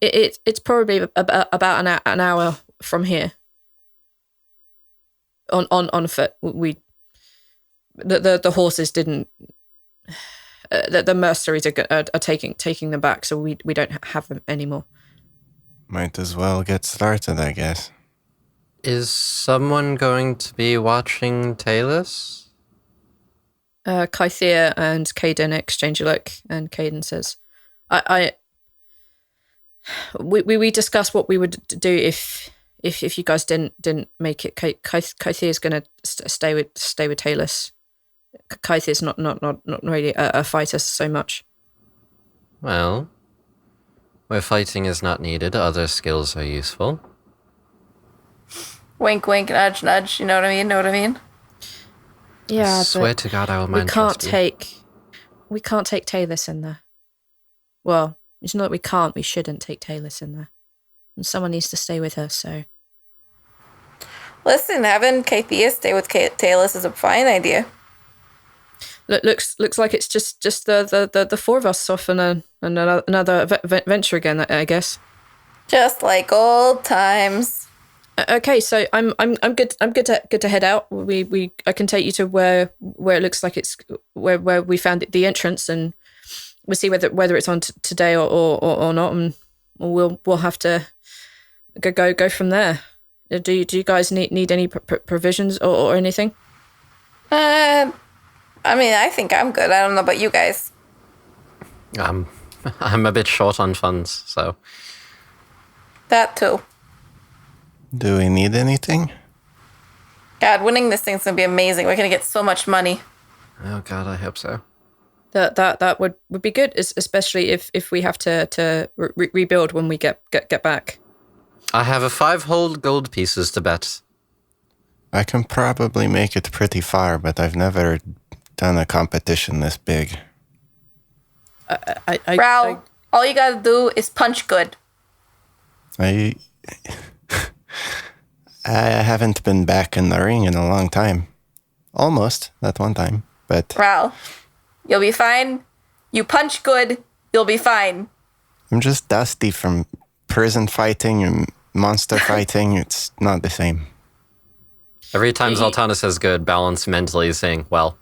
It's probably about an hour from here. On foot. The horses didn't. The mercenaries are taking them back, so we don't have them anymore. Might as well get started, I guess. Is someone going to be watching Talus? Kythea and Caden exchange a look, and Caden says, we discussed what we would do if you guys didn't make it. Kythea is going to stay with Talus. Kythea is not really a fighter so much. Well, where fighting is not needed, other skills are useful. Wink, wink, nudge, nudge. You know what I mean? Yeah, I swear to God, I will mind trust you. We can't take Talus in there. Well, it's not that we can't. We shouldn't take Talus in there, and someone needs to stay with her. So, listen, having Kythea stay with Talus is a fine idea. Looks like it's just the 4 of us off on another venture again, I guess. Just like old times. Okay, so I'm good. I'm good to head out. I can take you to where it looks like it's where we found the entrance, and we'll see whether it's on today or not, and we'll have to go from there. Do you guys need any provisions or anything? I think I'm good. I don't know about you guys. I'm a bit short on funds, so. That too. Do we need anything? God, winning this thing's gonna be amazing. We're gonna get so much money. Oh God, I hope so. That would be good, especially if we have to rebuild when we get back. I have 5 whole gold pieces to bet. I can probably make it pretty far, but I've never done a competition this big. Rhal, all you gotta do is punch good. I haven't been back in the ring in a long time. Almost, that one time, but... Rhal, you'll be fine. You punch good, you'll be fine. I'm just dusty from prison fighting and monster fighting. It's not the same. Every time Zaltanna says good, Balance mentally is saying, well.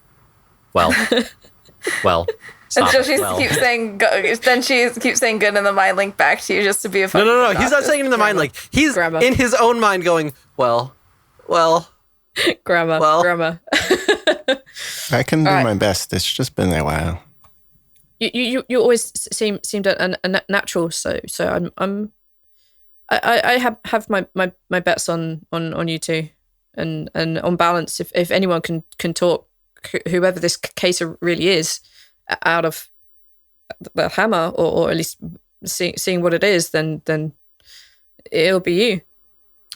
Stop And so it, keeps saying good. Then she keeps saying good, and the mind link back to you just to be a fucking No. He's not obnoxious saying it in the mind like he's Grammar. in his own mind going, well. Grammar. I can do All right. my best. It's just been a while. You always seemed a natural. So I have my bets on you two, and on Balance. If anyone can talk, whoever this case really is, out of the hammer, or at least seeing what it is, then it'll be you.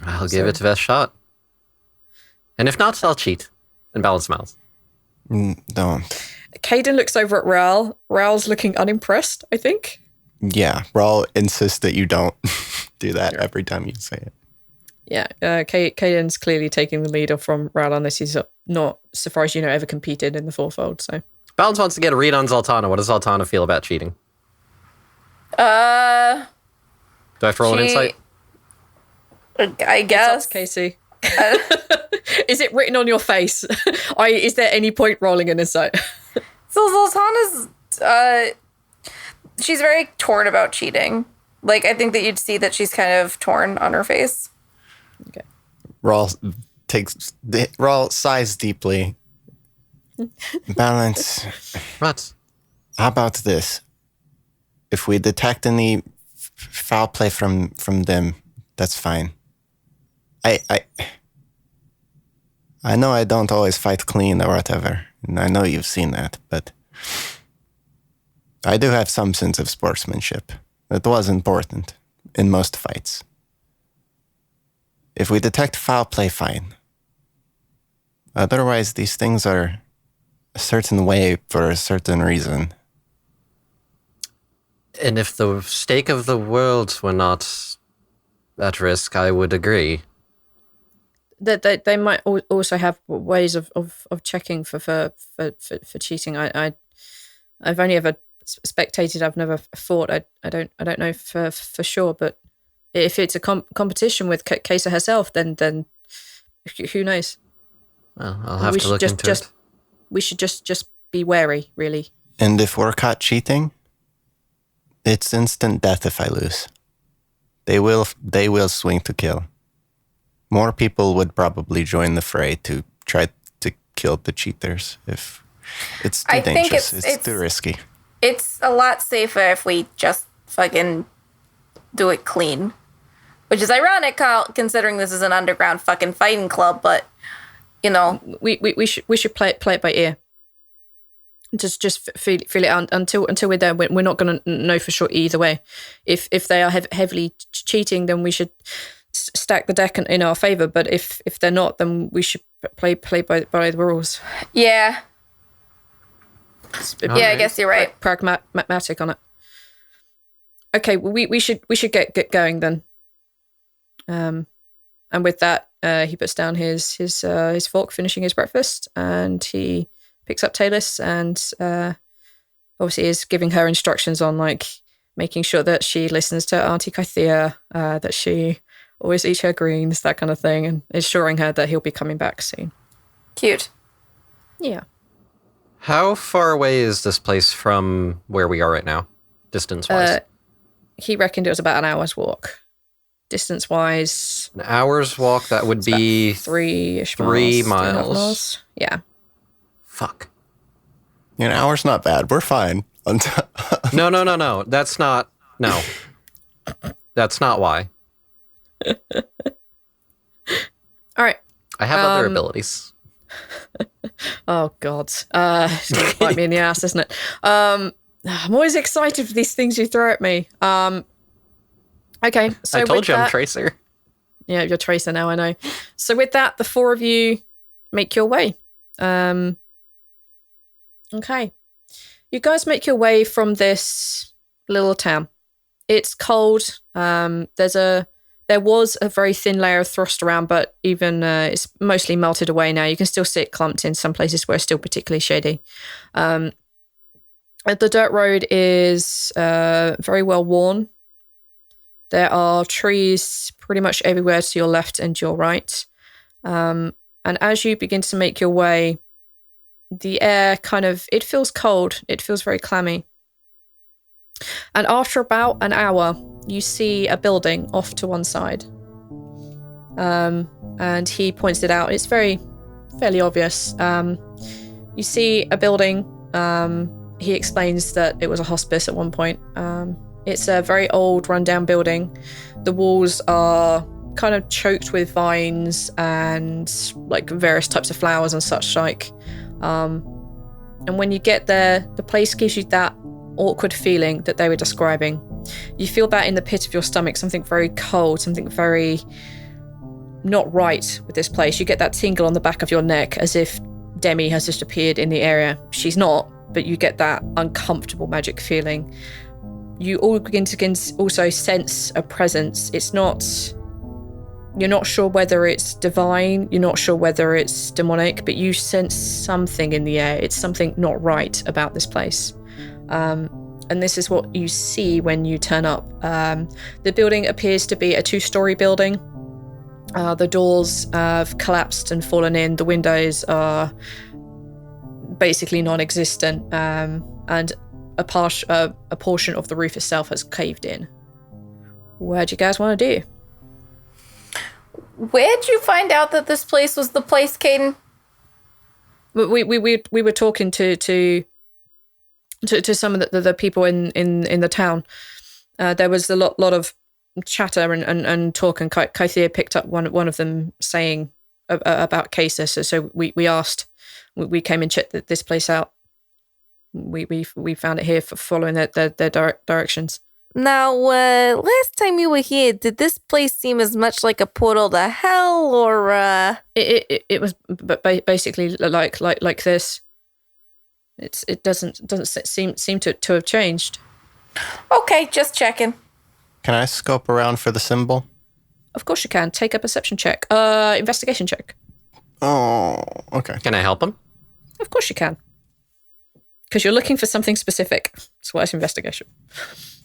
I'll give it the best shot. And if not, I'll cheat. And Balance smiles. Don't. Caden looks over at Rhal. Rhal's looking unimpressed, I think. Yeah, Rhal insists that you don't do that every time you say it. Yeah, Caden's clearly taking the lead off from Rhal on this. He's not, so far as you know, ever competed in the fourfold, so... Balance wants to get a read on Zaltanna. What does Zaltanna feel about cheating? Do I have to roll an insight? I guess. It's up to Casey. Is it written on your face? Is there any point rolling an insight? So Zaltanna's, she's very torn about cheating. Like, I think that you'd see that she's kind of torn on her face. Okay. Rhal sighs deeply. Balance. What? How about this? If we detect any foul play from them, that's fine. I know I don't always fight clean or whatever, and I know you've seen that, but I do have some sense of sportsmanship. That was important in most fights. If we detect foul play, fine. Otherwise, these things are a certain way for a certain reason. And if the stake of the world were not at risk, I would agree. That they might also have ways of checking for cheating. I've only ever spectated. I've never fought. I don't know for sure. But if it's a competition with Kesa herself, then who knows? Well, I'll have to look into it. We should just be wary, really. And if we're caught cheating, it's instant death if I lose. They will swing to kill. More people would probably join the fray to try to kill the cheaters if it's too dangerous. It's too risky. It's a lot safer if we just fucking do it clean. Which is ironic, considering this is an underground fucking fighting club, but, you know. We should play it by ear. Just feel it out until we're there. We're not going to know for sure either way. If they are heavily cheating, then we should stack the deck in our favor. But if they're not, then we should play by the rules. Yeah. Yeah, I guess you're right. Pragmatic on it. Okay, well, we should get going then. And with that, he puts down his fork, finishing his breakfast, and he picks up Talus and obviously is giving her instructions on like making sure that she listens to Auntie Kythea, that she always eats her greens, that kind of thing, and assuring her that he'll be coming back soon. Cute. Yeah. How far away is this place from where we are right now, distance-wise? He reckoned it was about an hour's walk. Distance-wise... An hour's walk, that would be... 3-ish miles. 3 miles. Yeah. Fuck. An hour's not bad. We're fine. No. That's not... No. That's not why. All right. I have other abilities. Oh, God. It's going to bite me in the ass, isn't it? I'm always excited for these things you throw at me. Okay, so I told you I'm Tracer. Yeah, you're Tracer now, I know. So with that, the four of you make your way. Okay. You guys make your way from this little town. It's cold. There was a very thin layer of frost around, but even it's mostly melted away now. You can still see it clumped in some places where it's still particularly shady. The dirt road is very well worn. There are trees pretty much everywhere to your left and your right. And as you begin to make your way, the air it feels cold. It feels very clammy. And after about an hour, you see a building off to one side. And he points it out. It's fairly obvious. You see a building. He explains that it was a hospice at one point. It's a very old, rundown building. The walls are kind of choked with vines and like various types of flowers and such like. And when you get there, the place gives you that awkward feeling that they were describing. You feel that in the pit of your stomach, something very cold, something very not right with this place. You get that tingle on the back of your neck as if Demi has just appeared in the area. She's not, but you get that uncomfortable magic feeling. You all begin to also sense a presence. It's not... You're not sure whether it's divine, you're not sure whether it's demonic, but you sense something in the air. It's something not right about this place. And this is what you see when you turn up. The building appears to be a 2-story building. The doors have collapsed and fallen in. The windows are basically non-existent. And a portion of the roof itself has caved in. What do you guys want to do? Where'd you find out that this place was the place, Caden? We were talking to some of the people in the town. There was a lot of chatter and talk, and Kythea picked up one of them saying about cases. So we asked. We came and checked this place out. We found it here for following their directions. Now, last time you were here, did this place seem as much like a portal to hell, or It was basically like this. It doesn't seem to have changed. Okay, just checking. Can I scope around for the symbol? Of course you can. Take a perception check. Investigation check. Oh, okay. Can I help him? Of course you can. Because you're looking for something specific. So why is investigation?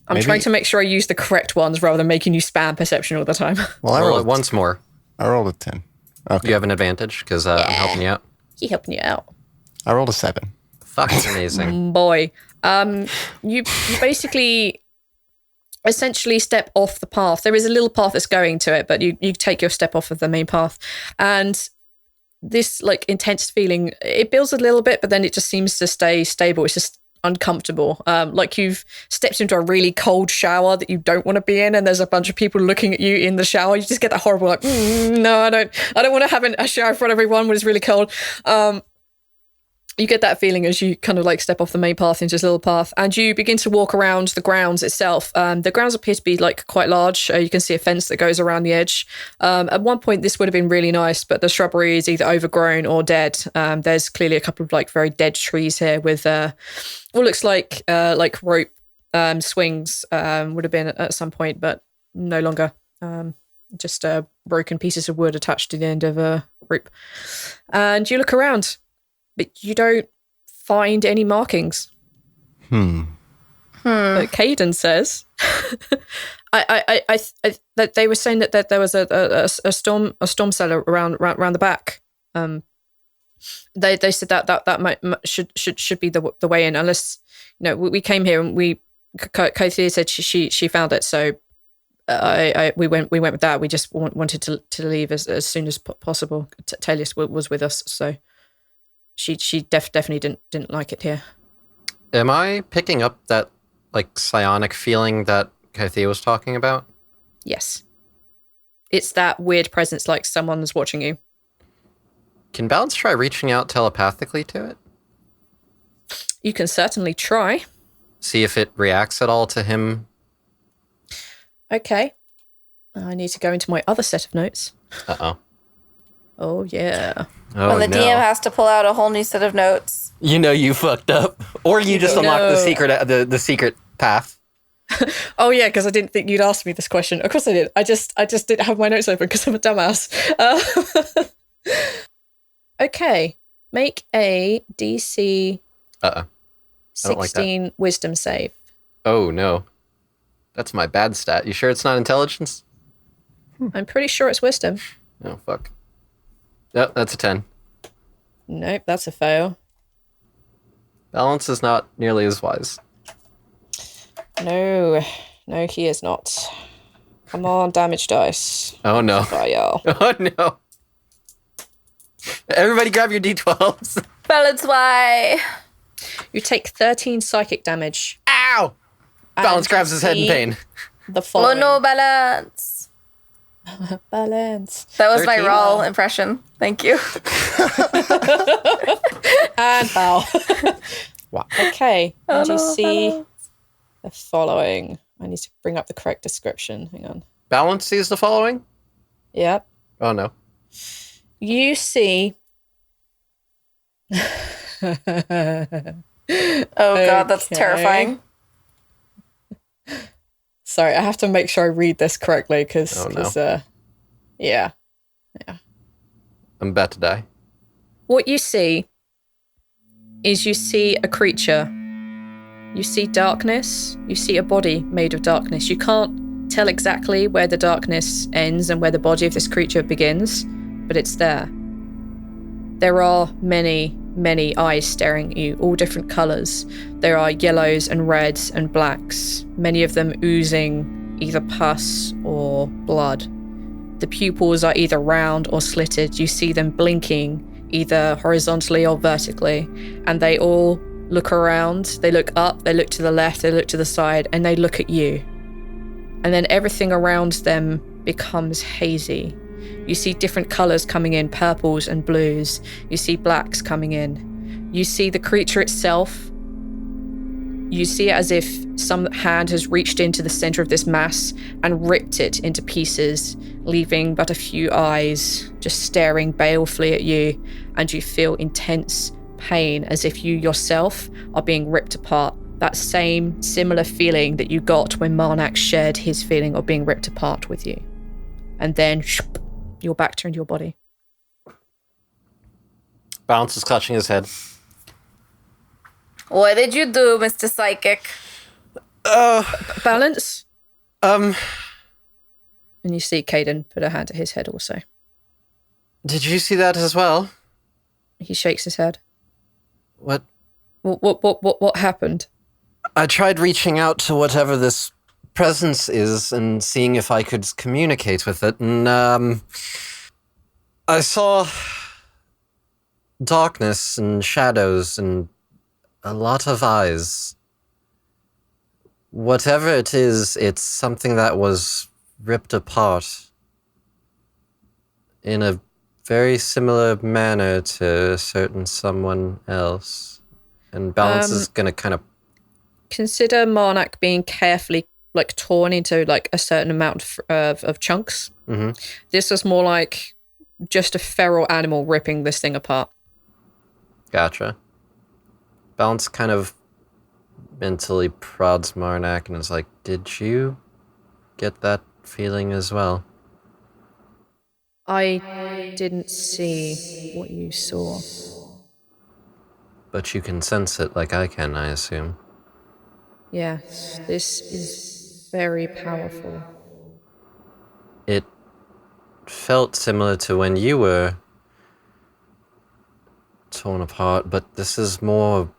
I'm trying to make sure I use the correct ones rather than making you spam perception all the time. Well, I Roll rolled it once more. I rolled a 10. Okay. You have an advantage because I'm helping you out. He helping you out. I rolled a 7. Fucking amazing. Boy. You basically essentially step off the path. There is a little path that's going to it, but you take your step off of the main path. And this intense feeling, it builds a little bit, but then it just seems to stay stable. It's just uncomfortable. Like you've stepped into a really cold shower that you don't want to be in, and there's a bunch of people looking at you in the shower. You just get that horrible no, I don't want to have a shower in front of everyone when it's really cold. You get that feeling as you kind of step off the main path into this little path, and you begin to walk around the grounds itself. The grounds appear to be quite large. You can see a fence that goes around the edge. At one point, this would have been really nice, but the shrubbery is either overgrown or dead. There's clearly a couple of very dead trees here with what looks like rope swings would have been at some point, but no longer. Just broken pieces of wood attached to the end of a rope. And you look around, but you don't find any markings. But Caden says, that they were saying that there was a storm cellar around the back. They said that should be the way in, unless we came here and Kythea said she found it, so we went with that. We just wanted to leave as soon as possible. Talis was with us, so. She definitely didn't like it here. Am I picking up that psionic feeling that Kythea was talking about? Yes. It's that weird presence, like someone's watching you. Can Balance try reaching out telepathically to it? You can certainly try. See if it reacts at all to him. Okay. I need to go into my other set of notes. Uh-oh. Oh, yeah. Oh, When the DM has to pull out a whole new set of notes. You fucked up. Or you just unlocked the secret path. Oh, yeah, because I didn't think you'd ask me this question. Of course I did. I just didn't have my notes open because I'm a dumbass. Okay. Make a DC 16 like wisdom save. Oh, no. That's my bad stat. You sure it's not intelligence? I'm pretty sure it's wisdom. Oh, fuck. Yep, that's a 10. Nope, that's a fail. Balance is not nearly as wise. No, he is not. Come on, damage dice. Oh, no. Bye, y'all. Oh, no. Everybody grab your D12s. Balance Y. You take 13 psychic damage. Ow! Balance grabs his head in pain. The Oh following. no, balance. Balance. That was my 13. Rhal impression. Thank you. And bow. Wow. Okay. Oh And you no, see balance. The following. I need to bring up the correct description. Hang on. Balance sees the following? Yep. Oh, no. You see. Oh god, that's Okay. terrifying. Sorry, I have to make sure I read this correctly because, Oh, no. yeah. I'm about to die. What you see is you see a creature. You see darkness. You see a body made of darkness. You can't tell exactly where the darkness ends and where the body of this creature begins, but it's there. There are many, many eyes staring at you, all different colours. There are yellows and reds and blacks, many of them oozing either pus or blood. The pupils are either round or slitted. You see them blinking either horizontally or vertically, and they all look around, they look up, they look to the left, they look to the side, and they look at you. And then everything around them becomes hazy. You see different colours coming in, purples and blues. You see blacks coming in. You see the creature itself. You see it as if some hand has reached into the centre of this mass and ripped it into pieces, leaving but a few eyes just staring balefully at you, and you feel intense pain as if you yourself are being ripped apart. That same similar feeling that you got when Marnak shared his feeling of being ripped apart with you. And then you're back to your body. Balance is clutching his head. What did you do, Mr. Psychic? Balance? Um, And you see Caden put a hand to his head also. did you see that as well? He shakes his head. What? What happened? I tried reaching out to whatever this presence is and seeing if I could communicate with it, and I saw darkness and shadows and a lot of eyes. Whatever it is, it's something that was ripped apart in a very similar manner to a certain someone else. And Balance is going to kind of... Consider Marnak being carefully torn into a certain amount of chunks. Mm-hmm. This was more like just a feral animal ripping this thing apart. Gotcha. Balance kind of mentally prods Marnak and is like, did you get that feeling as well? I didn't see what you saw. But you can sense it like I can, I assume. Yes, this is very powerful. It felt similar to when you were torn apart, but this is more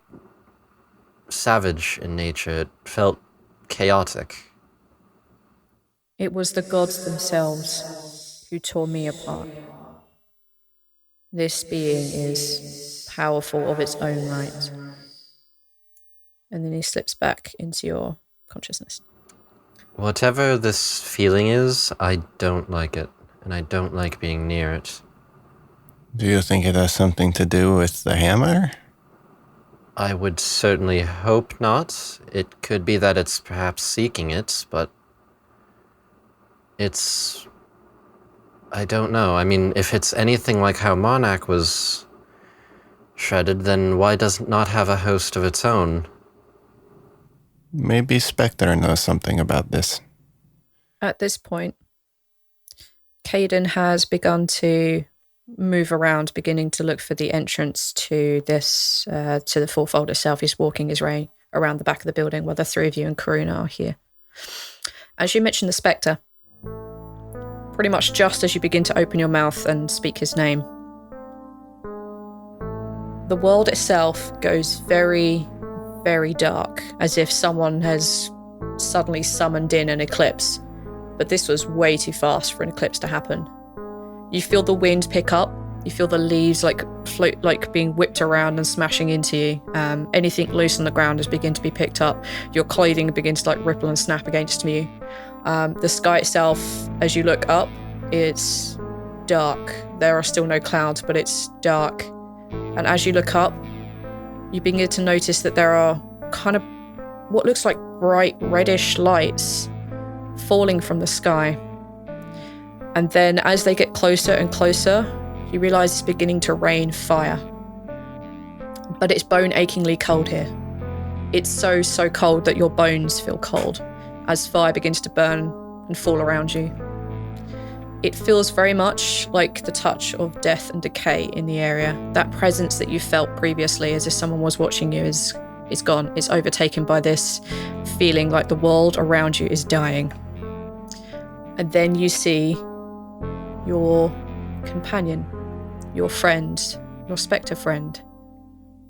savage in nature. It felt chaotic. It was the gods themselves who tore me apart. This being is powerful of its own right. And then he slips back into your consciousness. Whatever this feeling is, I don't like it, and I don't like being near it. Do you think it has something to do with the hammer? I would certainly hope not. It could be that it's perhaps seeking it, but it's... I don't know. I mean, if it's anything like how Marnak was shredded, then why does it not have a host of its own? Maybe Spectre knows something about this. At this point, Caden has begun to move around, beginning to look for the entrance to this, to the fourfold itself. He's walking his way around the back of the building while the three of you and Karuna are here. As you mentioned the Spectre, pretty much just as you begin to open your mouth and speak his name, the world itself goes very, very dark, as if someone has suddenly summoned in an eclipse. But this was way too fast for an eclipse to happen. You feel the wind pick up. You feel the leaves float, being whipped around and smashing into you. Anything loose on the ground has begun to be picked up. Your clothing begins to ripple and snap against you. The sky itself, as you look up, it's dark. There are still no clouds, but it's dark. And as you look up, you begin to notice that there are kind of what looks like bright reddish lights falling from the sky. And then as they get closer and closer, you realise it's beginning to rain fire. But it's bone-achingly cold here. It's so cold that your bones feel cold as fire begins to burn and fall around you. It feels very much like the touch of death and decay in the area. That presence that you felt previously as if someone was watching you is gone. It's overtaken by this feeling like the world around you is dying. And then you see your companion, your friend, your spectre friend.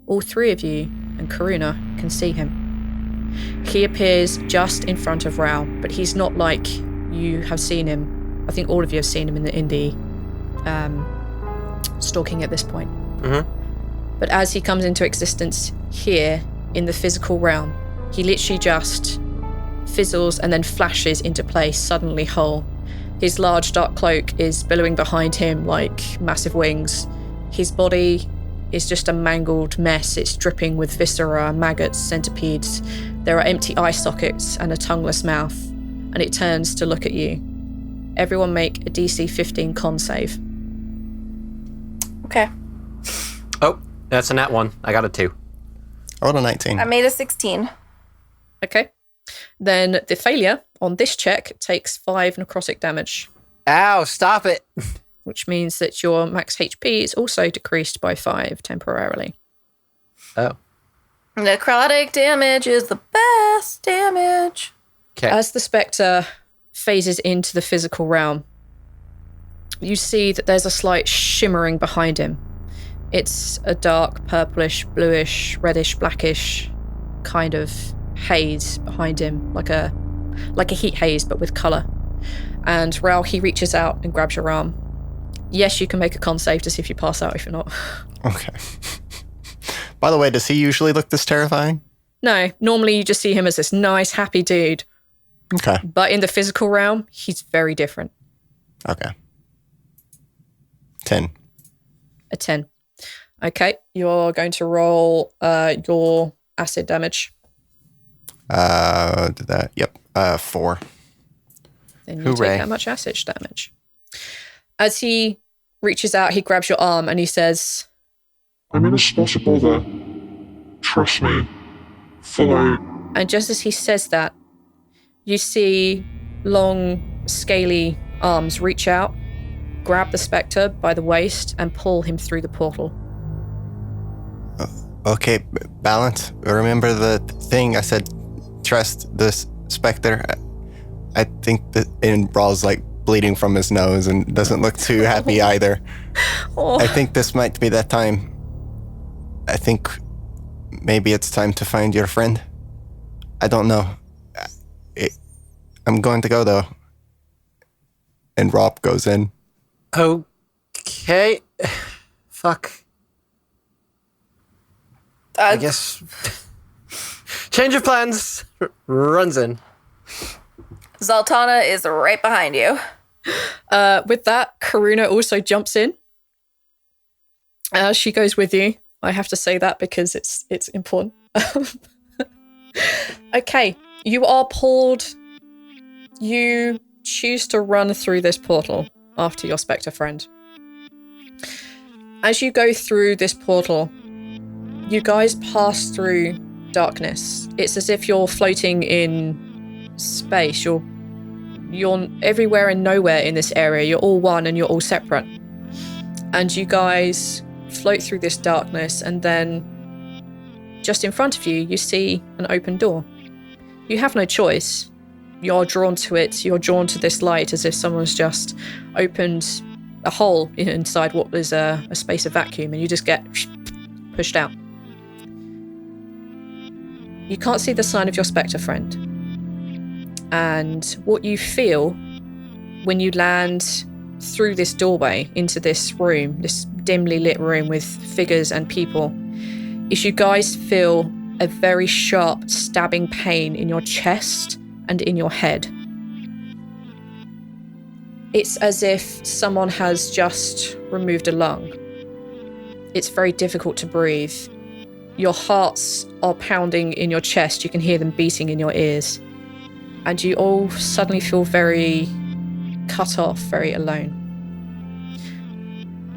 All three of you and Karuna can see him. He appears just in front of Rhal, but he's not like you have seen him. I think all of you have seen him in the stalking at this point. Mm-hmm. But as he comes into existence here in the physical realm, he literally just fizzles and then flashes into place, suddenly whole. His large dark cloak is billowing behind him like massive wings. His body is just a mangled mess. It's dripping with viscera, maggots, centipedes. There are empty eye sockets and a tongueless mouth. And it turns to look at you. Everyone make a DC 15 con save. Okay. Oh, that's a nat 1. I got a 2. I rolled a 19. I made a 16. Okay. Then the failure on this check takes 5 necrotic damage, Ow, stop it. which means that your max HP is also decreased by 5 temporarily. Oh. Necrotic damage is the best damage. Okay. As the spectre phases into the physical realm, you see that there's a slight shimmering behind him. It's a dark purplish, bluish, reddish, blackish kind of haze behind him, like a heat haze but with colour. And Rhal, he reaches out and grabs your arm. Yes, you can make a con save to see if you pass out. If you're not, Okay. By the way, does he usually look this terrifying? no. Normally, you just see him as this nice, happy dude. Okay. But in the physical realm, he's very different. Okay. 10. A 10. Okay, you're going to roll your acid damage. Did that? Yep. 4. Then you Hooray. take that much acid damage. As he reaches out, he grabs your arm and he says, I mean, it's possible that. Trust me. Follow. and just as he says that, you see long, scaly arms reach out, grab the spectre by the waist, and pull him through the portal. Okay, balance. Remember the thing I said, trust this specter. I think that, and Rhal's like bleeding from his nose and doesn't look too happy either. Oh. I think this might be that time. I think maybe it's time to find your friend. I don't know. I'm going to go though. And Rob goes in. Okay. Fuck. I guess. Change of plans. Runs in. Zaltanna is right behind you. With that, Karuna also jumps in. She goes with you. I have to say that because it's important. Okay, you are pulled. You choose to run through this portal after your spectre friend. As you go through this portal, you guys pass through darkness. It's as if you're floating in space. You're everywhere and nowhere in this area. You're all one and you're all separate. And you guys float through this darkness, and then just in front of you, you see an open door. You have no choice. You're drawn to it. You're drawn to this light as if someone's just opened a hole inside what is a space of vacuum, and you just get pushed out. You can't see the sign of your spectre friend. And what you feel when you land through this doorway into this room, this dimly lit room with figures and people, is you guys feel a very sharp stabbing pain in your chest and in your head. It's as if someone has just removed a lung. It's very difficult to breathe. Your hearts are pounding in your chest. You can hear them beating in your ears. And you all suddenly feel very cut off, very alone.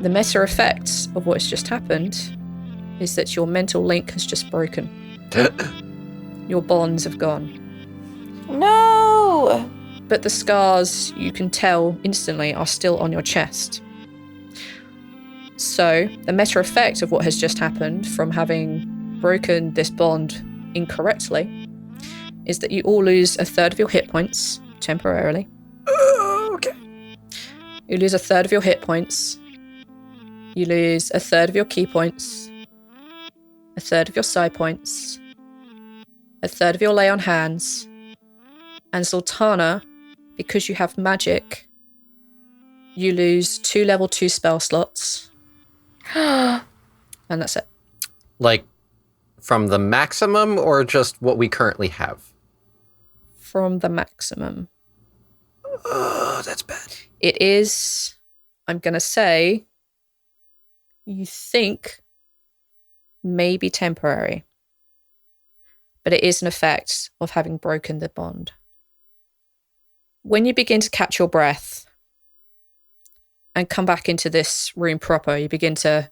The meta effect of what's just happened is that your mental link has just broken. Your bonds have gone. No! But the scars, you can tell instantly, are still on your chest. So, the meta effect of what has just happened from having broken this bond incorrectly is that you all lose a third of your hit points temporarily. Okay. You lose a third of your hit points. You lose a third of your key points. A third of your psi points. A third of your lay on hands. And Zaltanna, because you have magic, you lose 2 level 2 spell slots. And that's it. Like, from the maximum or just what we currently have? From the maximum. Oh, that's bad. It is, I'm going to say, you think maybe temporary. But it is an effect of having broken the bond. When you begin to catch your breath and come back into this room proper, you begin to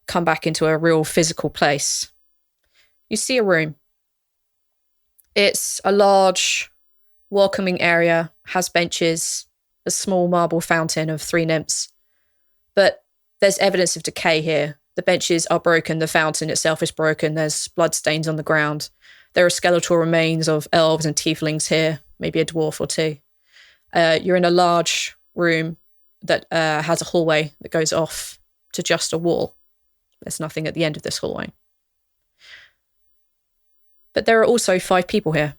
come back into a real physical place. You see a room. It's a large, welcoming area, has benches, a small marble fountain of 3 nymphs. But there's evidence of decay here. The benches are broken, the fountain itself is broken, there's bloodstains on the ground. There are skeletal remains of elves and tieflings here, maybe a dwarf or 2. You're in a large room that has a hallway that goes off to just a wall. There's nothing at the end of this hallway. But there are also 5 people here.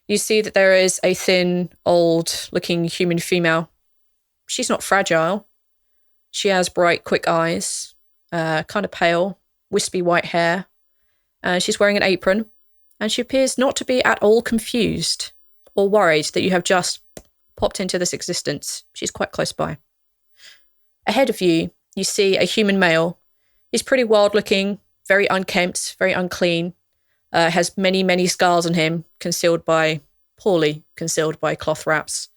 You see that there is a thin, old-looking human female. She's not fragile. She has bright, quick eyes, kind of pale, wispy white hair. She's wearing an apron, and she appears not to be at all confused or worried that you have just popped into this existence. She's quite close by. Ahead of you, you see a human male. He's pretty wild-looking, very unkempt, very unclean, has many, many scars on him, poorly concealed by cloth wraps.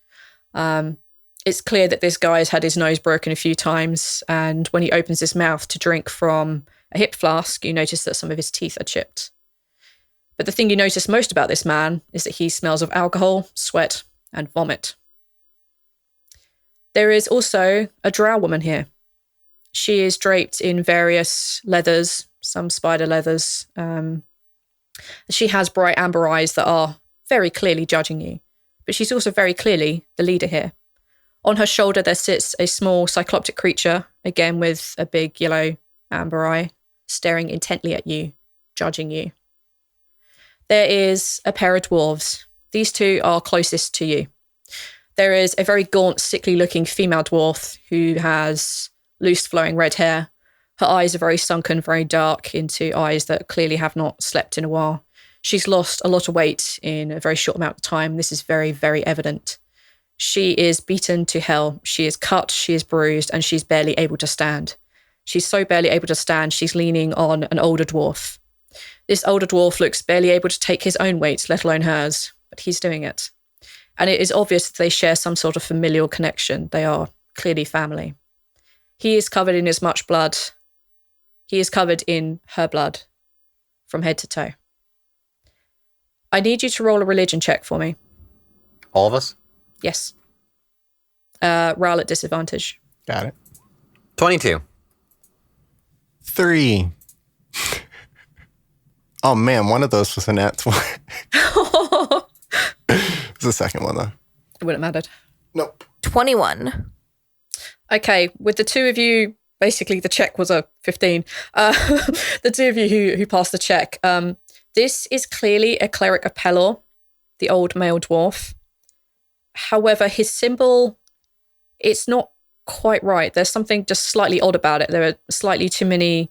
It's clear that this guy has had his nose broken a few times, and when he opens his mouth to drink from a hip flask, you notice that some of his teeth are chipped. But the thing you notice most about this man is that he smells of alcohol, sweat, and vomit. There is also a drow woman here. She is draped in various leathers, some spider leathers. She has bright amber eyes that are very clearly judging you, but she's also very clearly the leader here. On her shoulder, there sits a small cycloptic creature, again with a big yellow amber eye, staring intently at you, judging you. There is a pair of dwarves. These 2 are closest to you. There is a very gaunt, sickly-looking female dwarf who has loose, flowing red hair. Her eyes are very sunken, very dark, into eyes that clearly have not slept in a while. She's lost a lot of weight in a very short amount of time. This is very, very evident. She is beaten to hell. She is cut, she is bruised, and she's barely able to stand. She's so barely able to stand, she's leaning on an older dwarf. This older dwarf looks barely able to take his own weight, let alone hers, but he's doing it. And it is obvious that they share some sort of familial connection. They are clearly family. He is covered in as much blood. He is covered in her blood from head to toe. I need you to roll a religion check for me. All of us? Yes. Rhal at disadvantage. Got it. 22. 3. Oh man, one of those was a nat 20. It's the second one though. It wouldn't have mattered. Nope. 21. Okay, with the 2 of you, basically the check was a 15. The 2 of you who passed the check, this is clearly a cleric of Pelor, the old male dwarf. However, his symbol, it's not quite right. There's something just slightly odd about it. There are slightly too many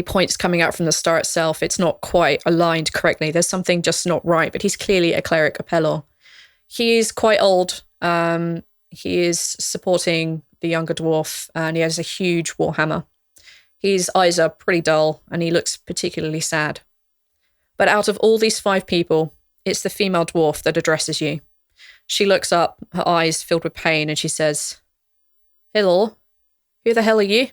points coming out from the star itself. It's not quite aligned correctly. There's something just not right, but he's clearly a cleric of Pelor. He is quite old. He is supporting the younger dwarf, and he has a huge warhammer. His eyes are pretty dull, and he looks particularly sad. But out of all these 5 people, it's the female dwarf that addresses you. She looks up, her eyes filled with pain, and she says, "Hello, who the hell are you?"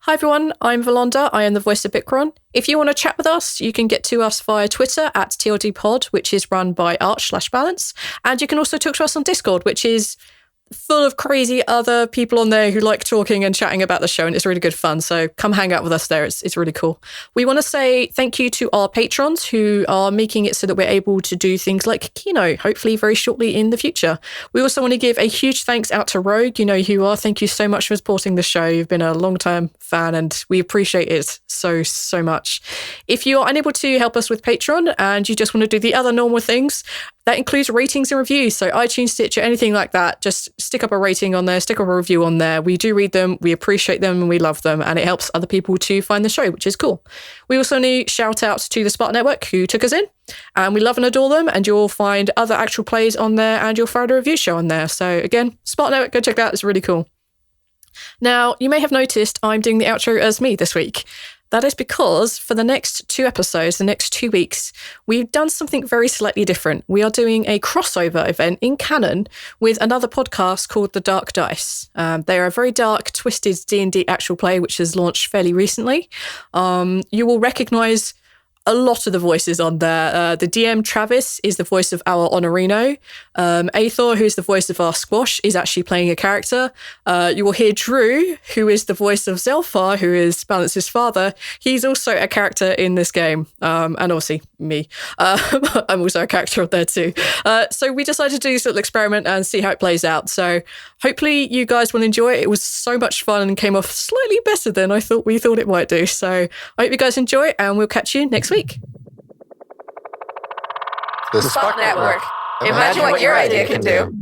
Hi everyone, I'm Valonda. I am the voice of Bikron. If you want to chat with us, you can get to us via Twitter at TLDpod, which is run by Arch/Balance. And you can also talk to us on Discord, which is full of crazy other people on there who like talking and chatting about the show, and it's really good fun. So come hang out with us there. It's really cool. We want to say thank you to our patrons who are making it so that we're able to do things like Keynote, hopefully very shortly in the future. We also want to give a huge thanks out to Rogue. You know who you are. Thank you so much for supporting the show. You've been a long-time fan and we appreciate it so much. If you are unable to help us with Patreon and you just want to do the other normal things, that includes ratings and reviews. So iTunes, Stitcher, anything like that, just stick up a rating on there, stick up a review on there. We do read them, we appreciate them, and we love them, and it helps other people to find the show, which is cool. We also need shout outs to the Spark Network who took us in, and we love and adore them, and you'll find other actual plays on there, and you'll find a review show on there. So again, Spark Network, go check that out, it's really cool. Now, you may have noticed I'm doing the outro as me this week. That is because for the next 2 episodes, the next 2 weeks, we've done something very slightly different. We are doing a crossover event in canon with another podcast called The Dark Dice. They are a very dark, twisted D&D actual play, which has launched fairly recently. You will recognise a lot of the voices on there. The DM, Travis, is the voice of our Honorino. Aethor, who's the voice of our Squash, is actually playing a character. You will hear Drew, who is the voice of Zelfar, who is Balance's father. He's also a character in this game. And obviously me. I'm also a character up there too. So we decided to do this little experiment and see how it plays out. So hopefully you guys will enjoy it. It was so much fun and came off slightly better than we thought it might do. So I hope you guys enjoy it, and we'll catch you next week. The Spark Network. Imagine what your idea can do.